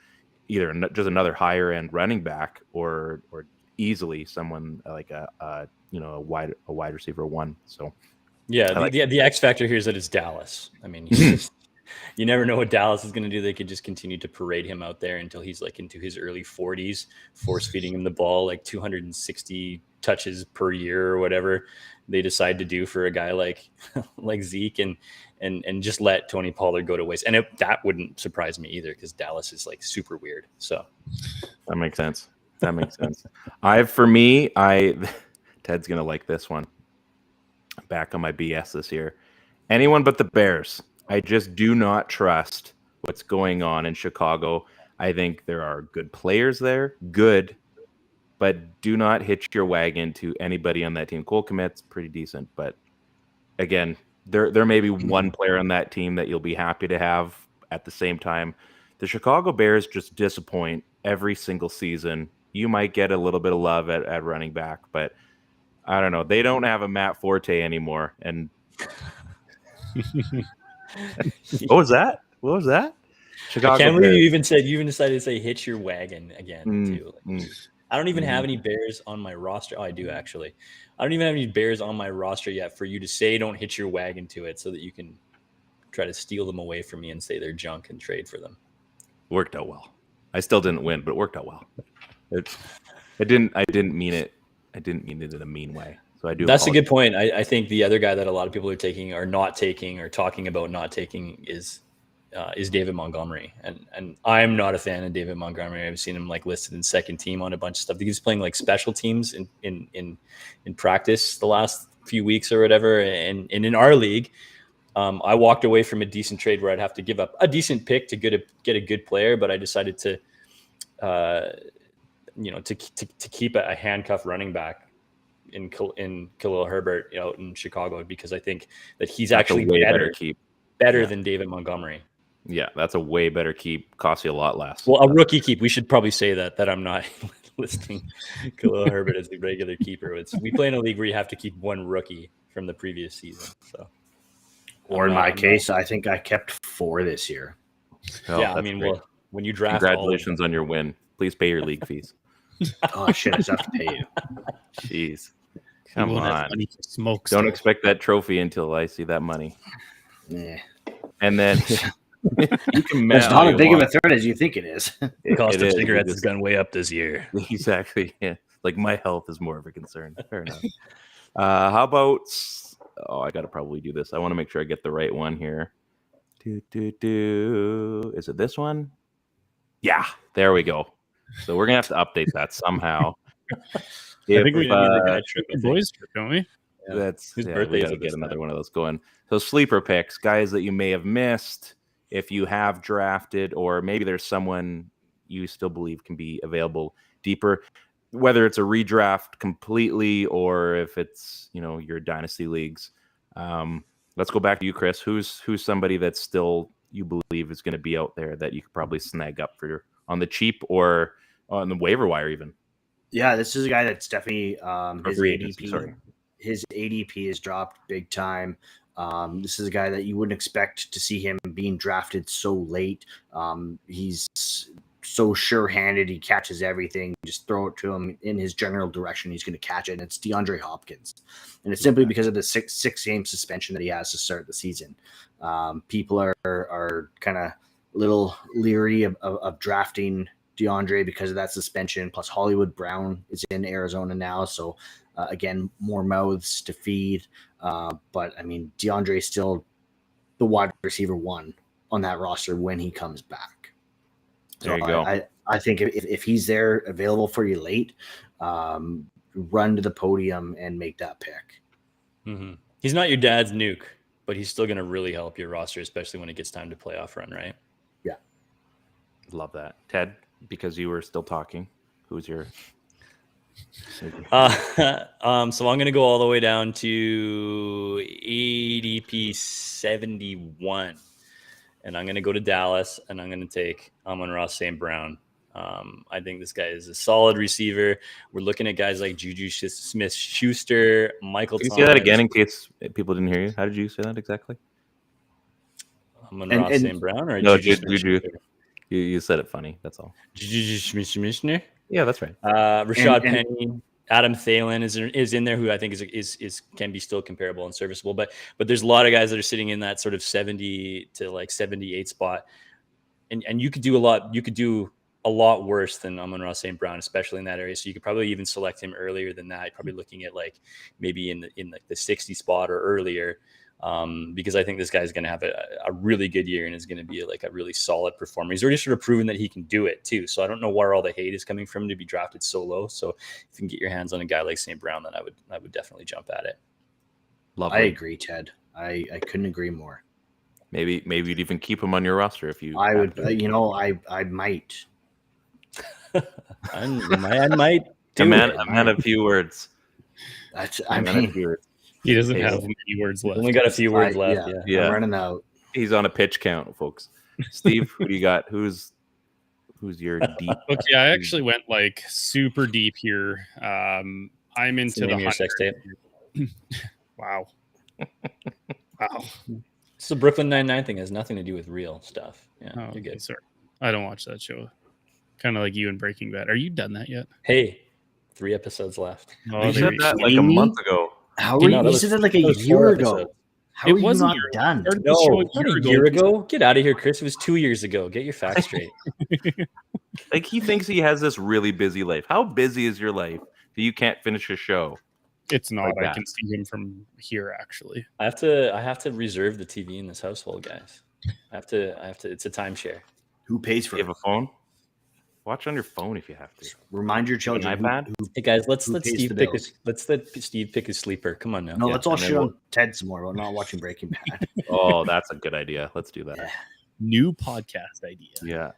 Speaker 1: either just another higher end running back or easily someone like a wide receiver 1. So
Speaker 2: the X factor here is that it's Dallas. I mean, you never know what Dallas is going to do. They could just continue to parade him out there until he's like into his early 40s, force feeding him the ball like 260 touches per year or whatever they decide to do for a guy like Zeke, and just let Tony Pollard go to waste. And that wouldn't surprise me either, because Dallas is like super weird. So
Speaker 1: that makes sense. Ted's gonna like this one. Back on my BS this year. Anyone but the Bears. I just do not trust what's going on in Chicago. I think there are good players there, but do not hitch your wagon to anybody on that team. Cole Kmet's pretty decent, but again, there may be one player on that team that you'll be happy to have. At the same time, the Chicago Bears just disappoint every single season. You might get a little bit of love at running back, but I don't know. They don't have a Matt Forte anymore. And what was that? Chicago
Speaker 2: I can't believe
Speaker 1: Bears.
Speaker 2: you even decided to say hitch your wagon again too. I don't even have any Bears on my roster. Oh, I do actually. I don't even have any Bears on my roster yet for you to say don't hitch your wagon to it, so that you can try to steal them away from me and say they're junk and trade for them.
Speaker 1: Worked out well. I still didn't win, but it worked out well. I didn't mean it. I didn't mean it in a mean way. So I do.
Speaker 2: That's apologize. A good point. I think the other guy that a lot of people are taking or not taking or talking about not taking is David Montgomery, and I'm not a fan of David Montgomery. I've seen him like listed in second team on a bunch of stuff. He's playing like special teams in practice the last few weeks or whatever. And in our league, I walked away from a decent trade where I'd have to give up a decent pick to get a good player, but I decided to keep a handcuff running back in Khalil Herbert out in Chicago, because I think that he's actually better than David Montgomery.
Speaker 1: Yeah, that's a way better keep. Costs you a lot less.
Speaker 2: Well, a rookie keep. We should probably say that I'm not listing Khalil Herbert as the regular keeper. We play in a league where you have to keep one rookie from the previous season. So,
Speaker 4: or in my case, I think I kept 4 this year.
Speaker 1: Oh, yeah, I mean, great. Well,
Speaker 2: when you draft,
Speaker 1: congratulations on your win. Please pay your league fees.
Speaker 4: Oh shit! I just have to pay you.
Speaker 1: Jeez, come on! Don't expect that trophy until I see that money.
Speaker 4: Yeah.
Speaker 1: And then
Speaker 4: you can it's not as big of a threat as you think it is.
Speaker 2: The cost of cigarettes has gone way up this year.
Speaker 1: Exactly. Yeah. Like my health is more of a concern. Fair enough. How about? Oh, I got to probably do this. I want to make sure I get the right one here. Is it this one? Yeah. There we go. So we're gonna have to update that somehow.
Speaker 3: I think we need a guy trip, boys trip, don't we?
Speaker 1: Yeah. That's his birthday. We gotta get another one of those going. So sleeper picks, guys that you may have missed if you have drafted, or maybe there's someone you still believe can be available deeper, whether it's a redraft completely or if it's your dynasty leagues. Let's go back to you, Chris. Who's somebody that's still you believe is going to be out there that you could probably snag up for on the cheap or on the waiver wire even?
Speaker 4: Yeah, this is a guy that's definitely his ADP has dropped big time. This is a guy that you wouldn't expect to see him being drafted so late. He's so sure-handed. He catches everything. Just throw it to him in his general direction. He's going to catch it. And it's DeAndre Hopkins. And it's simply because of the six-game suspension that he has to start the season. People are kind of a little leery of drafting DeAndre because of that suspension. Plus Hollywood Brown is in Arizona now. So again, more mouths to feed. But I mean, DeAndre is still the wide receiver 1 on that roster when he comes back.
Speaker 1: There you go.
Speaker 4: I think if he's there available for you late, run to the podium and make that pick.
Speaker 2: Mm-hmm. He's not your dad's nuke, but he's still going to really help your roster, especially when it gets time to playoff run, right?
Speaker 4: Yeah.
Speaker 1: Love that. Ted, because you were still talking, who's your...
Speaker 2: So I'm going to go all the way down to ADP 71. And I'm going to go to Dallas, and I'm going to take Amon-Ra St. Brown. I think this guy is a solid receiver. We're looking at guys like Juju Smith-Schuster, Michael
Speaker 1: Can you
Speaker 2: Thomas.
Speaker 1: say that again in case people didn't hear you? How did you say that exactly?
Speaker 2: Amon-Ra St. Brown or
Speaker 1: no,
Speaker 2: Juju
Speaker 1: Juju. You said it funny. That's all.
Speaker 2: Juju Smith-Schuster?
Speaker 1: Yeah, that's right.
Speaker 2: Rashad Penny, Adam Thielen is in there, who I think is can be still comparable and serviceable. But there's a lot of guys that are sitting in that sort of 70 to like 78 spot, and you could do a lot. You could do a lot worse than Amon-Ra St. Brown, especially in that area. So you could probably even select him earlier than that. You're probably looking at like maybe in like the 60 spot or earlier. Because I think this guy is going to have a really good year and is going to be like a really solid performer. He's already sort of proven that he can do it too. So I don't know where all the hate is coming from to be drafted so low. So if you can get your hands on a guy like St. Brown, then I would definitely jump at it.
Speaker 1: Lovely.
Speaker 4: I agree, Ted. I couldn't agree more.
Speaker 1: Maybe you'd even keep him on your roster if you.
Speaker 4: I would. I might.
Speaker 2: I might.
Speaker 1: A man of few words.
Speaker 3: He doesn't have many words left.
Speaker 2: Only got a few words left.
Speaker 1: Yeah.
Speaker 4: I'm running out.
Speaker 1: He's on a pitch count, folks. Steve, who do you got? Who's your deep?
Speaker 3: Okay, I actually went like super deep here. I'm into the
Speaker 2: sex tape.
Speaker 3: Wow.
Speaker 2: It's the Brooklyn Nine-Nine thing. It has nothing to do with real stuff. Yeah,
Speaker 3: you're
Speaker 2: good.
Speaker 3: Sorry, I don't watch that show. Kind of like you and Breaking Bad. Are you done that yet?
Speaker 2: Hey, 3 episodes left.
Speaker 1: You said that like a month ago.
Speaker 4: How are you said that like a year ago? How are you not done?
Speaker 2: No, a year ago? Get out of here, Chris. It was 2 years ago. Get your facts straight.
Speaker 1: Like he thinks he has this really busy life. How busy is your life that you can't finish a show?
Speaker 3: It's not. Like I can see him from here. Actually,
Speaker 2: I have to reserve the TV in this household, guys. I have to. It's a timeshare.
Speaker 4: Who pays for it?
Speaker 1: You have a phone? Watch on your phone if you have to.
Speaker 4: Remind your children.
Speaker 1: iPad.
Speaker 2: Hey guys, let's let Steve pick a sleeper. Come on now.
Speaker 4: No, let's all shit on Ted some more. We're not watching Breaking Bad.
Speaker 1: Oh, that's a good idea. Let's do that.
Speaker 3: New podcast idea.
Speaker 1: Yeah.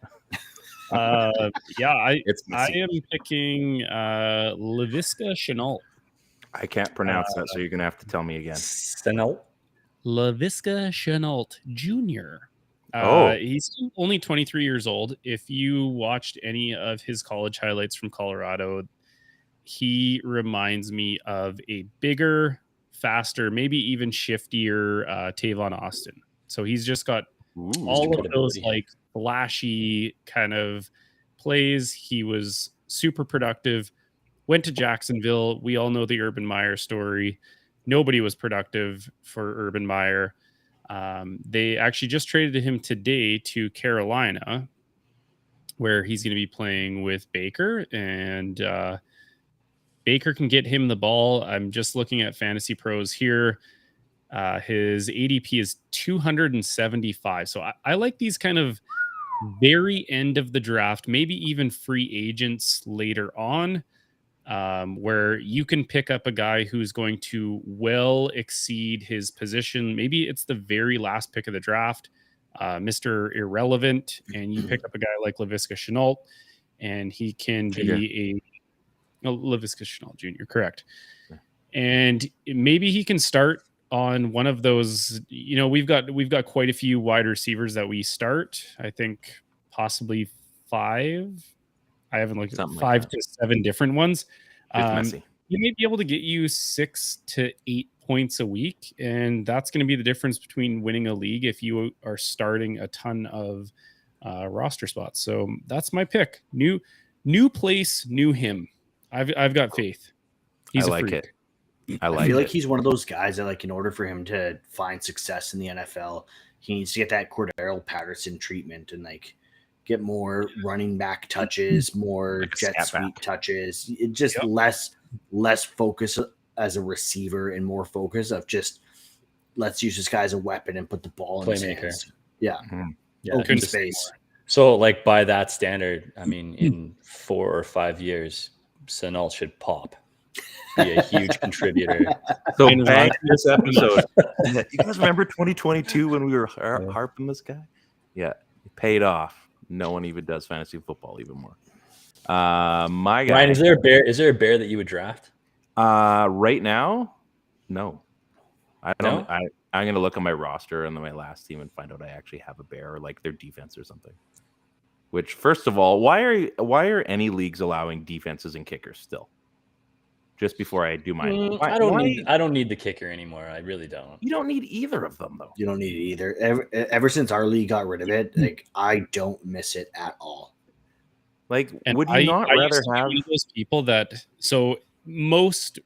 Speaker 3: I am picking Laviska Shenault.
Speaker 1: I can't pronounce that, so you're gonna have to tell me again.
Speaker 2: Shenault.
Speaker 3: Laviska Shenault Jr. He's only 23 years old. If you watched any of his college highlights from Colorado, he reminds me of a bigger, faster, maybe even shiftier Tavon Austin. So he's just got all of those like flashy kind of plays. He was super productive. Went to Jacksonville. We all know the Urban Meyer story. Nobody was productive for Urban Meyer. They actually just traded him today to Carolina, where he's going to be playing with Baker, and Baker can get him the ball. I'm just looking at Fantasy Pros here. His ADP is 275. So I like these kind of very end of the draft, maybe even free agents later on, where you can pick up a guy who's going to well exceed his position. Maybe it's the very last pick of the draft, Mr. Irrelevant, and you pick up a guy like Laviska Shenault, and he can be Laviska Shenault Jr., correct. And maybe he can start on one of those. You know, we've got quite a few wide receivers that we start. I think possibly 5. I haven't looked at 5 to 7 different ones. He may be able to get you 6 to 8 points a week, and that's going to be the difference between winning a league if you are starting a ton of roster spots. So that's my pick. New place, new him. I've got faith.
Speaker 1: I like it.
Speaker 4: I feel like he's one of those guys that, like, in order for him to find success in the NFL, he needs to get that Cordero Patterson treatment and like get more running back touches, more jet sweep touches. It just less focus as a receiver and more focus of just let's use this guy as a weapon and put the ball in his hands. Yeah.
Speaker 2: Mm-hmm.
Speaker 4: Open space.
Speaker 2: So, like by that standard, I mean, in 4 or 5 years, Thno should pop, be a huge contributor.
Speaker 1: So bang this episode. You guys remember 2022 when we were harping this guy? Yeah, it paid off. No one even does fantasy football even more. My guy.
Speaker 2: Ryan, is there a bear? Is there a bear that you would draft?
Speaker 1: Right now, no. I don't.
Speaker 2: No?
Speaker 1: I'm gonna look at my roster and then my last team and find out I actually have a bear or like their defense or something. Which, first of all, why are any leagues allowing defenses and kickers still? Just before I do mine,
Speaker 2: I don't need the kicker anymore. I really don't.
Speaker 1: You don't need either of them though.
Speaker 4: You don't need it either. Ever since our league got rid of it, like I don't miss it at all.
Speaker 1: Like,
Speaker 3: And
Speaker 1: would you not rather
Speaker 3: used to be
Speaker 1: have
Speaker 3: one of those people that so most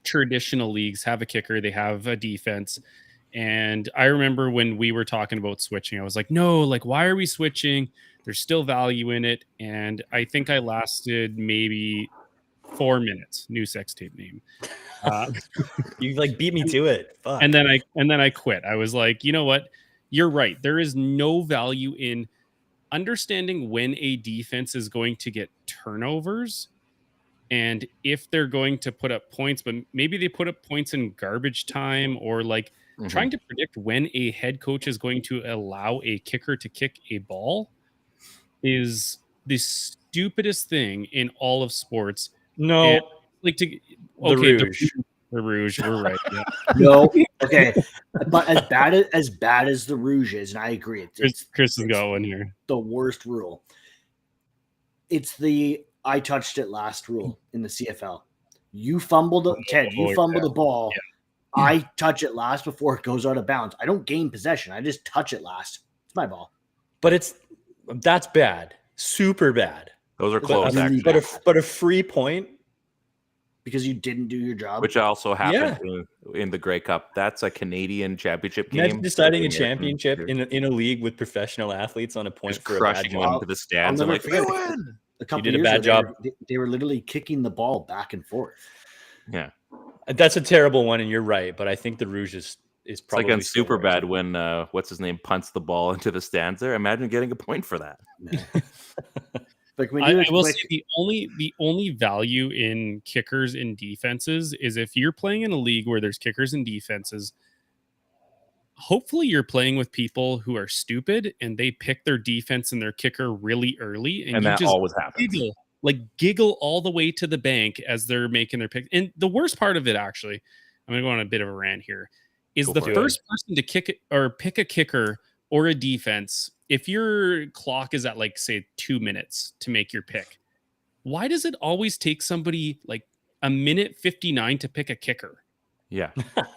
Speaker 3: traditional leagues have a kicker, they have a defense. And I remember when we were talking about switching, I was like, no, like, why are we switching? There's still value in it. And I think I lasted maybe 4 minutes. New sex tape name.
Speaker 2: You like beat me to it. Fuck.
Speaker 3: And then I quit. I was like, you know what? You're right. There is no value in understanding when a defense is going to get turnovers and if they're going to put up points, but maybe they put up points in garbage time or like trying to predict when a head coach is going to allow a kicker to kick a ball is the stupidest thing in all of sports.
Speaker 2: No,
Speaker 3: and, like to okay, the Rouge, we're right. Yeah.
Speaker 4: No, okay, but as bad as the Rouge is, and I agree,
Speaker 3: Chris has got one here.
Speaker 4: The worst rule. It's the I touched it last rule in the CFL. You fumbled the ball. Yeah. I touch it last before it goes out of bounds. I don't gain possession. I just touch it last. It's my ball.
Speaker 2: But that's bad. Super bad.
Speaker 1: Those are close, actually.
Speaker 2: But a free point
Speaker 4: because you didn't do your job.
Speaker 1: Which also happened in the Grey Cup. That's a Canadian championship game.
Speaker 2: Imagine deciding a championship in a league with professional athletes on a point
Speaker 1: just
Speaker 2: for
Speaker 1: crushing
Speaker 2: a bad
Speaker 1: one to the stands. I'm like, we win.
Speaker 4: You did a bad job. They were literally kicking the ball back and forth.
Speaker 1: Yeah.
Speaker 2: That's a terrible one, and you're right. But I think the Rouge is probably
Speaker 1: like on super bad when what's his name punts the ball into the stands there. Imagine getting a point for that.
Speaker 3: Like when I will say the only value in kickers and defenses is if you're playing in a league where there's kickers and defenses. Hopefully you're playing with people who are stupid and they pick their defense and their kicker really early, and you
Speaker 1: that
Speaker 3: just
Speaker 1: always happens.
Speaker 3: Giggle all the way to the bank as they're making their pick. And the worst part of it, actually, I'm going to go on a bit of a rant here, is the first person to kick it or pick a kicker or a defense. If your clock is at like say 2 minutes to make your pick, why does it always take somebody like a minute 59 to pick a kicker?
Speaker 1: Yeah,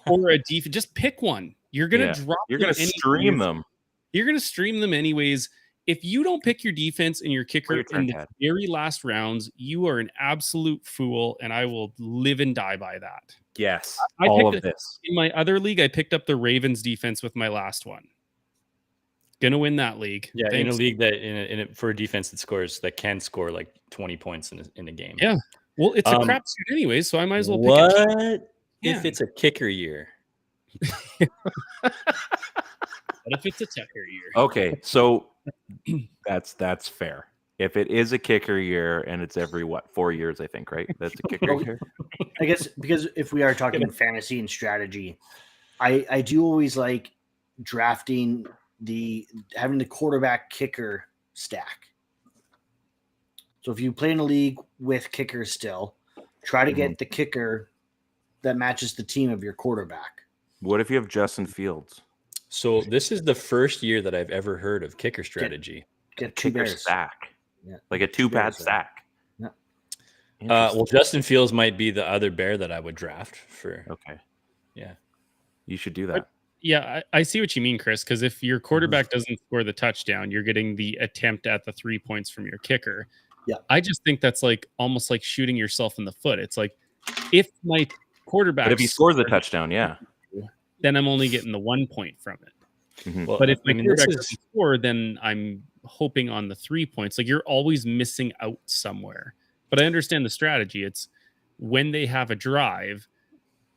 Speaker 3: or a defense? Just pick one. You're gonna drop.
Speaker 1: You're gonna stream them.
Speaker 3: You're gonna stream them anyways. If you don't pick your defense and your kicker in the very last rounds, you are an absolute fool, and I will live and die by that.
Speaker 1: Yes,
Speaker 3: all of this. In my other league, I picked up the Ravens defense with my last one. Gonna win that league.
Speaker 2: Yeah, in a league that for a defense that can score like 20 points in a game.
Speaker 3: Yeah. Well, it's a crapshoot anyways, so I might as well pick
Speaker 2: what if it's a kicker year?
Speaker 3: What if it's a kicker year?
Speaker 1: Okay, so that's fair. If it is a kicker year and it's every 4 years, I think, right? That's a kicker year.
Speaker 4: I guess because if we are talking fantasy and strategy, I do always like drafting having the quarterback kicker stack. So if you play in a league with kickers still, try to get the kicker that matches the team of your quarterback.
Speaker 1: What if you have Justin Fields?
Speaker 2: So this is the first year that I've ever heard of kicker strategy.
Speaker 4: Get
Speaker 1: kicker stack. Yeah. Like a 2-pad stack.
Speaker 4: Yeah.
Speaker 2: Well, Justin Fields might be the other bear that I would draft for.
Speaker 1: Okay.
Speaker 2: Yeah.
Speaker 1: You should do that.
Speaker 3: Yeah, I see what you mean, Chris, because if your quarterback doesn't score the touchdown, you're getting the attempt at the 3 points from your kicker.
Speaker 4: Yeah.
Speaker 3: I just think that's like almost like shooting yourself in the foot. It's like if my quarterback
Speaker 1: But if he scores the touchdown,
Speaker 3: then I'm only getting the 1 point from it.
Speaker 1: Mm-hmm.
Speaker 3: Well, but if my quarterback doesn't score, then I'm hoping on the 3 points. Like you're always missing out somewhere. But I understand the strategy. It's when they have a drive,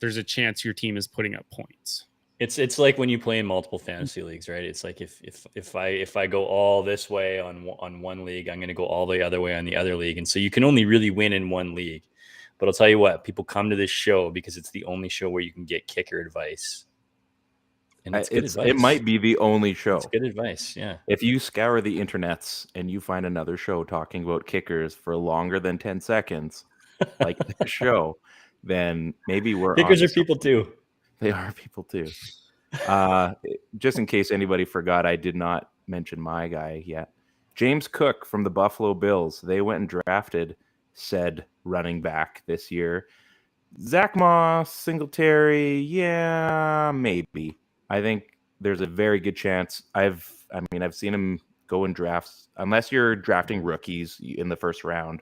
Speaker 3: there's a chance your team is putting up points.
Speaker 2: It's like when you play in multiple fantasy leagues, right? It's like if I go all this way on one league, I'm going to go all the other way on the other league, and so you can only really win in one league. But I'll tell you what, people come to this show because it's the only show where you can get kicker advice. And it's good advice.
Speaker 1: It might be the only show.
Speaker 2: It's good advice, yeah.
Speaker 1: If you scour the internets and you find another show talking about kickers for longer than 10 seconds, like the show, then maybe we're
Speaker 2: kickers are people too.
Speaker 1: They are people too. Just in case anybody forgot, I did not mention my guy yet. James Cook from the Buffalo Bills. They went and drafted said running back this year. Zach Moss, Singletary, yeah, maybe. I think there's a very good chance. I've seen him go in drafts. Unless you're drafting rookies in the first round,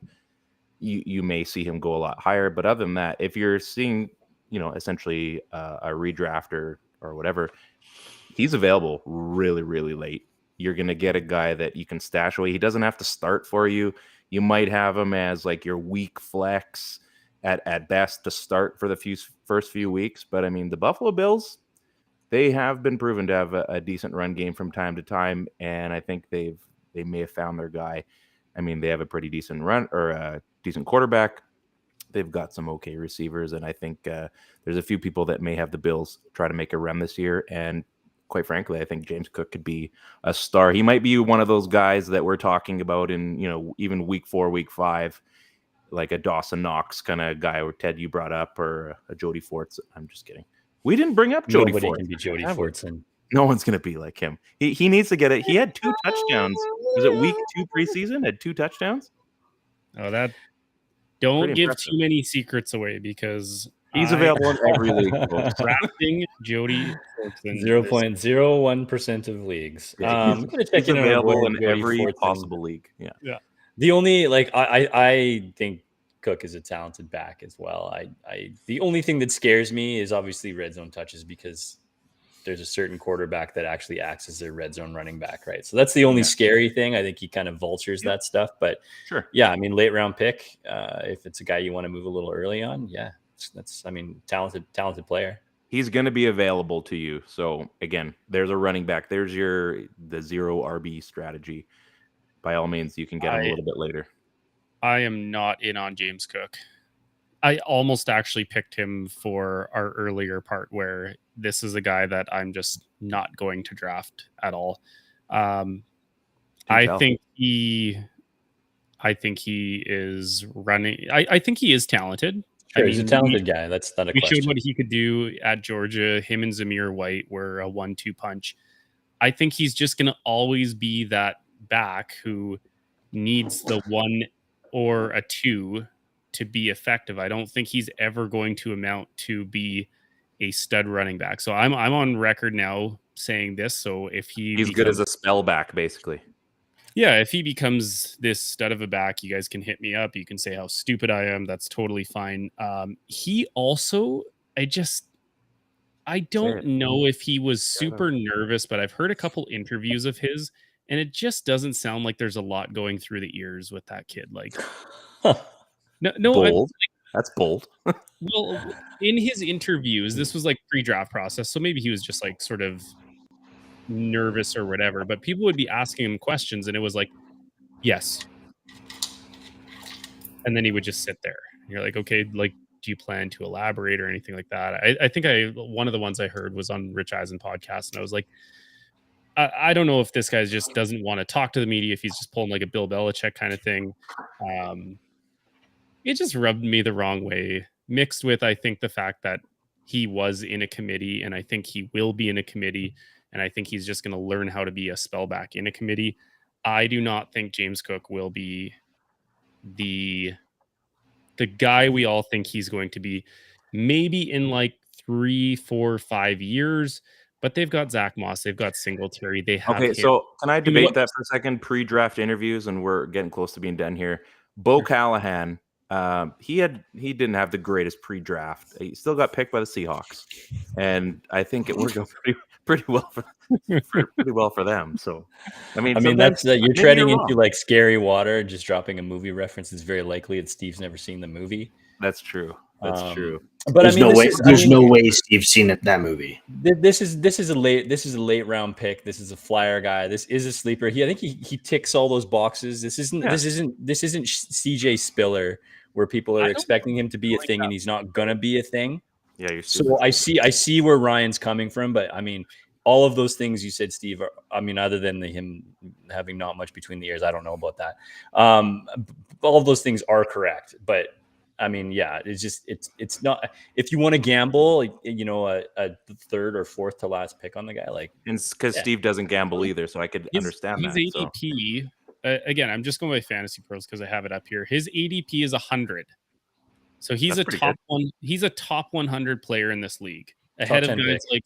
Speaker 1: you may see him go a lot higher. But other than that, if you're seeing, essentially a redraft or whatever, he's available really, really late. You're going to get a guy that you can stash away. He doesn't have to start for you. You might have him as like your weak flex at best to start for the first few weeks. But I mean, the Buffalo Bills, they have been proven to have a decent run game from time to time, and I think they may have found their guy. I mean, they have a pretty decent run or a decent quarterback. They've got some okay receivers, and I think there's a few people that may have the Bills try to make a run this year. And quite frankly, I think James Cook could be a star. He might be one of those guys that we're talking about in, even week 4, week 5, like a Dawson Knox kind of guy, or Ted you brought up, or a Jody Fortson. I'm just kidding. We didn't bring up Jody Fortson.
Speaker 2: Nobody can be Jody Fortson.
Speaker 1: No one's going to be like him. He needs to get it. He had 2 touchdowns. Was it week 2 preseason? Had 2 touchdowns?
Speaker 3: Oh, that don't give too many secrets away, because
Speaker 1: he's available in every league.
Speaker 3: Drafting Jody Fortson
Speaker 2: 0.01% of leagues.
Speaker 1: I'm going to check in available in every possible league. Yeah.
Speaker 2: The only I think Cook is a talented back as well. The only thing that scares me is obviously red zone touches, because there's a certain quarterback that actually acts as a red zone running back, right? So that's the only scary thing. I think he kind of vultures that stuff. But
Speaker 1: sure,
Speaker 2: yeah, I mean, late round pick, if it's a guy you want to move a little early on, yeah, that's talented player.
Speaker 1: He's going to be available to you. So again, there's a running back. There's the 0 RB strategy. By all means, you can get him a little bit later.
Speaker 3: I am not in on James Cook. I almost actually picked him for our earlier part, where this is a guy that I'm just not going to draft at all. I think he is running. I think he is talented.
Speaker 2: Sure, he's a talented guy. That's not a question.
Speaker 3: We showed what he could do at Georgia. Him and Zamir White were a 1-2 punch. I think he's just going to always be that back who needs the 1 or a 2 to be effective. I don't think he's ever going to amount to be a stud running back. So I'm on record now saying this. So if he's
Speaker 1: good as a spell back, basically.
Speaker 3: Yeah, if he becomes this stud of a back, you guys can hit me up. You can say how stupid I am. That's totally fine. He also, I don't know if he was super nervous, but I've heard a couple interviews of his, and it just doesn't sound like there's a lot going through the ears with that kid. Like, no,
Speaker 1: bold. That's bold.
Speaker 3: Well, in his interviews, this was like pre-draft process, so maybe he was just like sort of nervous or whatever, but people would be asking him questions and it was like, yes, and then he would just sit there. You're like, okay, like, do you plan to elaborate or anything like that? I think one of the ones I heard was on Rich Eisen podcast, and I was like, I don't know if this guy just doesn't want to talk to the media, if he's just pulling like a Bill Belichick kind of thing. It just rubbed me the wrong way, mixed with, I think, the fact that he was in a committee, and I think he will be in a committee, and I think he's just going to learn how to be a spellback in a committee. I do not think James Cook will be the guy we all think he's going to be. Maybe in like 3, 4, 5 years, but they've got Zach Moss, they've got Singletary. They have.
Speaker 1: Okay, so can I debate that for a second? Pre-draft interviews, and we're getting close to being done here. Bo Callahan, he didn't have the greatest pre-draft. He still got picked by the Seahawks, and I think it worked out pretty well for them. So, I mean
Speaker 2: that's you're treading into like scary water. Just dropping a movie reference. It's very likely that Steve's never seen the movie.
Speaker 1: That's true. That's true.
Speaker 2: But
Speaker 4: there's no way. There's no way Steve's seen that movie.
Speaker 2: This is a late round pick. This is a flyer guy. This is a sleeper. I think he ticks all those boxes. This isn't CJ Spiller where people are expecting him to be a thing and he's not gonna be a thing.
Speaker 1: Yeah, you're
Speaker 2: so I see where Ryan's coming from, but I mean, all of those things you said, Steve, other than him having not much between the ears, I don't know about that. All of those things are correct, but I mean, yeah, it's not. If you want to gamble, a third or fourth to last pick on the guy,
Speaker 1: because Steve doesn't gamble either, so I could understand that.
Speaker 3: His ADP, again, I'm just going by Fantasy Pros because I have it up here. His ADP is 100, so he's a top one. He's a top 100 player in this league, ahead of guys like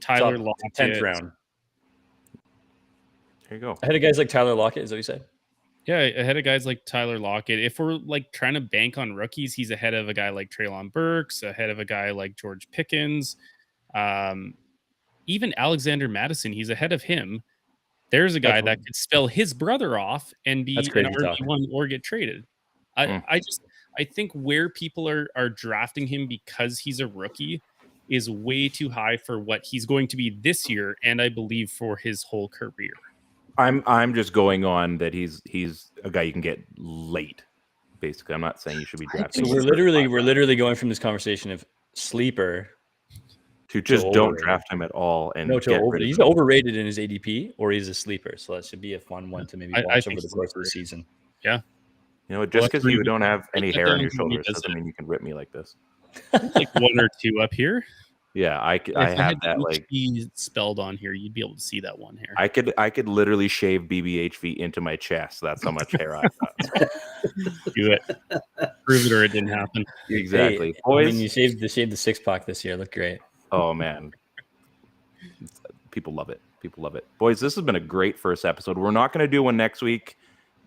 Speaker 3: Tyler Lockett.
Speaker 2: 10th round.
Speaker 1: There you go.
Speaker 2: Ahead of guys like Tyler Lockett, is what you said.
Speaker 3: Yeah, ahead of guys like Tyler Lockett. If we're trying to bank on rookies, he's ahead of a guy like Treylon Burks, ahead of a guy like George Pickens, even Alexander Madison. He's ahead of him. There's a guy that could spell his brother off and be an RB1 or get traded. I think where people are drafting him because he's a rookie is way too high for what he's going to be this year, and I believe for his whole career.
Speaker 1: I'm just going on that he's a guy you can get late. Basically, I'm not saying you should be drafting.
Speaker 2: So we're literally going from this conversation of sleeper
Speaker 1: to just don't draft him at all. And
Speaker 2: he's overrated in his ADP, or he's a sleeper. So that should be a fun one to maybe watch over the course of the season.
Speaker 3: Yeah,
Speaker 1: just because you don't have any hair on your shoulders doesn't mean you can rip me like this.
Speaker 3: Like one or two up here.
Speaker 1: Yeah, I have that
Speaker 3: spelled on here. You'd be able to see that one hair.
Speaker 1: I could literally shave BBHV into my chest. That's how much hair I got.
Speaker 3: Do it. Prove it or it didn't happen.
Speaker 1: Exactly.
Speaker 2: Hey,
Speaker 1: boys,
Speaker 2: I mean, you shaved the 6-pack this year. Look great.
Speaker 1: Oh man, people love it. People love it. Boys, this has been a great first episode. We're not going to do one next week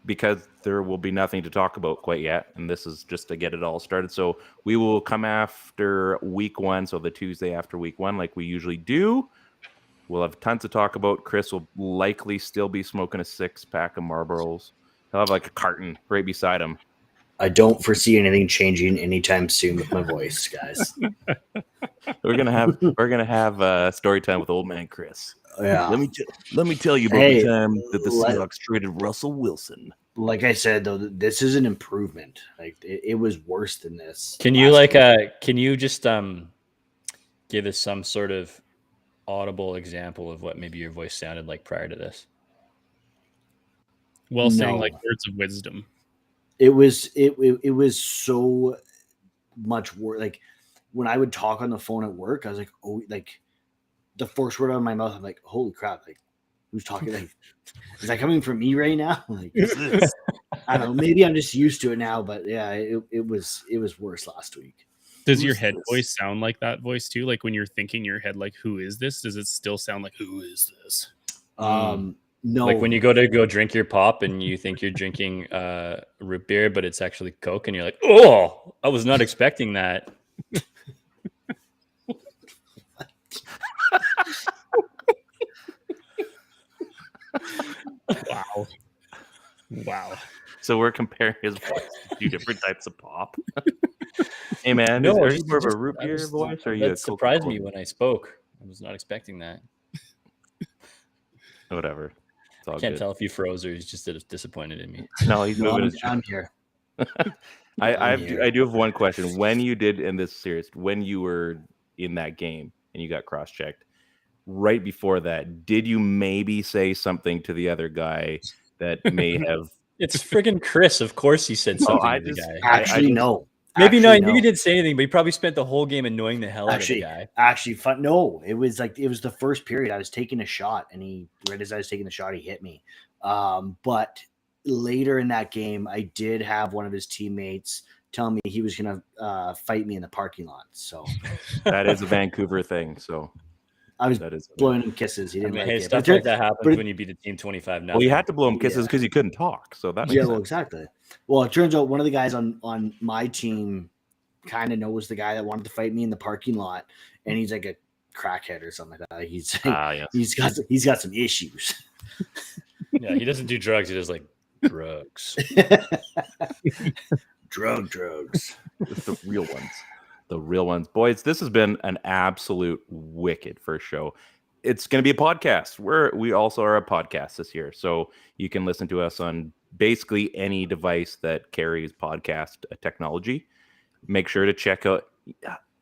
Speaker 1: because there will be nothing to talk about quite yet. And this is just to get it all started. So we will come after week 1. So the Tuesday after week 1, like we usually do. We'll have tons to talk about. Chris will likely still be smoking a 6-pack of Marlboros. He'll have like a carton right beside him.
Speaker 4: I don't foresee anything changing anytime soon with my voice, guys.
Speaker 1: We're gonna have a story time with old man Chris.
Speaker 4: Yeah.
Speaker 1: Let me tell you about the time that the Seahawks traded Russell Wilson.
Speaker 4: Like I said, though, this is an improvement. Like it was worse than this.
Speaker 2: Can you can you just give us some sort of audible example of what maybe your voice sounded like prior to this?
Speaker 3: Well, saying like words of wisdom.
Speaker 4: It was so much worse. Like when I would talk on the phone at work, I was like, oh, like the first word out of my mouth, I'm like, holy crap, like who's talking? Like, is that coming from me right now? Like, I don't know. Maybe I'm just used to it now, but yeah, it was worse last week.
Speaker 3: Does your head voice sound like that voice too? Like when you're thinking in your head, like, who is this? Does it still sound like, who is this?
Speaker 4: No.
Speaker 2: Like when you go drink your pop and you think you're drinking root beer, but it's actually Coke, and you're like, oh, I was not expecting that.
Speaker 3: Wow.
Speaker 1: So we're comparing his voice to 2 different types of pop. Hey man,
Speaker 2: are
Speaker 1: you more of a root beer voice, or are you?
Speaker 2: That surprised me when I spoke. I was not expecting that.
Speaker 1: Whatever.
Speaker 2: I can't tell if he froze or he's just disappointed in me.
Speaker 1: No, he's moving.
Speaker 4: I'm here.
Speaker 1: I do have one question. When you did in this series, when you were in that game and you got cross-checked, right before that, did you maybe say something to the other guy that may have?
Speaker 2: It's friggin' Chris. Of course, he said something to the guy.
Speaker 4: Actually, no.
Speaker 2: Maybe not. Maybe he didn't say anything, but he probably spent the whole game annoying the hell out of the guy.
Speaker 4: No, it was the first period. I was taking a shot, and right as I was taking the shot, he hit me. But later in that game, I did have one of his teammates tell me he was going to fight me in the parking lot. So
Speaker 1: that is a Vancouver thing. So
Speaker 4: I was blowing him kisses. He didn't like it.
Speaker 2: Stuff like that happens when you beat a team 25-0.
Speaker 1: Well, you had to blow him kisses because you couldn't talk. So that makes sense.
Speaker 4: Well, exactly. Well, it turns out one of the guys on my team kind of knows the guy that wanted to fight me in the parking lot, and he's like a crackhead or something like that. Yes. he's got some issues.
Speaker 2: Yeah, he doesn't do drugs. He does like drugs.
Speaker 4: Drugs.
Speaker 1: It's the real ones. The real ones. Boys, this has been an absolute wicked first show. It's going to be a podcast. We also are a podcast this year. So you can listen to us on basically any device that carries podcast technology. Make sure to check out.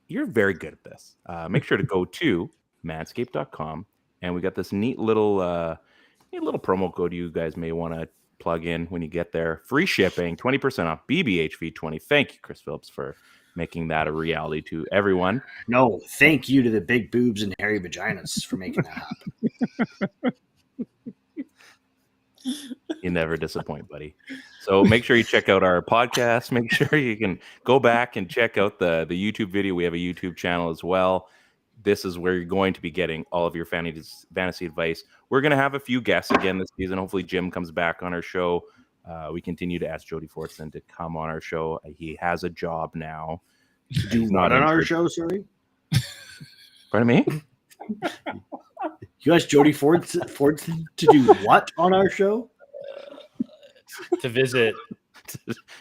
Speaker 1: You're very good at this. Make sure to go to manscaped.com. And we got this neat little promo code you guys may want to plug in when you get there. Free shipping, 20% off, BBHV20. Thank you, Chris Phillips, for making that a reality to everyone.
Speaker 4: No, thank you to the big boobs and hairy vaginas for making that happen.
Speaker 1: You never disappoint, buddy. So make sure you check out our podcast. Make sure you can go back and check out the YouTube video. We have a YouTube channel as well. This is where you're going to be getting all of your fantasy advice. We're going to have a few guests again this season. Hopefully Jim comes back on our show. We continue to ask Jody Fortson to come on our show. He has a job now.
Speaker 4: Do not on our show, sorry?
Speaker 1: Pardon me?
Speaker 4: You asked Jody Fortson to do what on our show?
Speaker 2: To visit.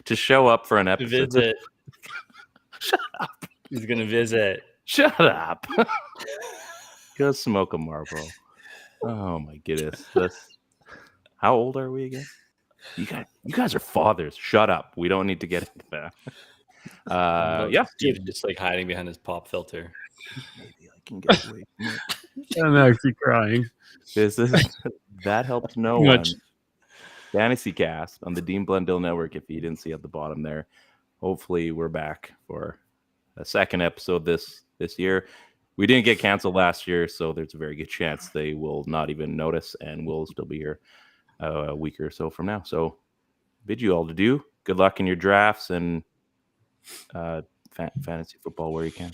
Speaker 1: To show up for an episode.
Speaker 2: To visit.
Speaker 1: Shut up.
Speaker 2: He's going to visit.
Speaker 1: Shut up. Go smoke a Marlboro. Oh, my goodness. How old are we again? You guys are fathers. Shut up. We don't need to get into that. Yeah.
Speaker 2: Steve's just like hiding behind his pop filter.
Speaker 1: Maybe I can get away from it.
Speaker 3: I'm actually crying.
Speaker 1: That helped no one. FantasyCast on the Dean Blundell Network, if you didn't see at the bottom there. Hopefully we're back for a second episode this year. We didn't get canceled last year, so there's a very good chance they will not even notice, and we'll still be here a week or so from now. So bid you all to do. Good luck in your drafts and fantasy football where you can.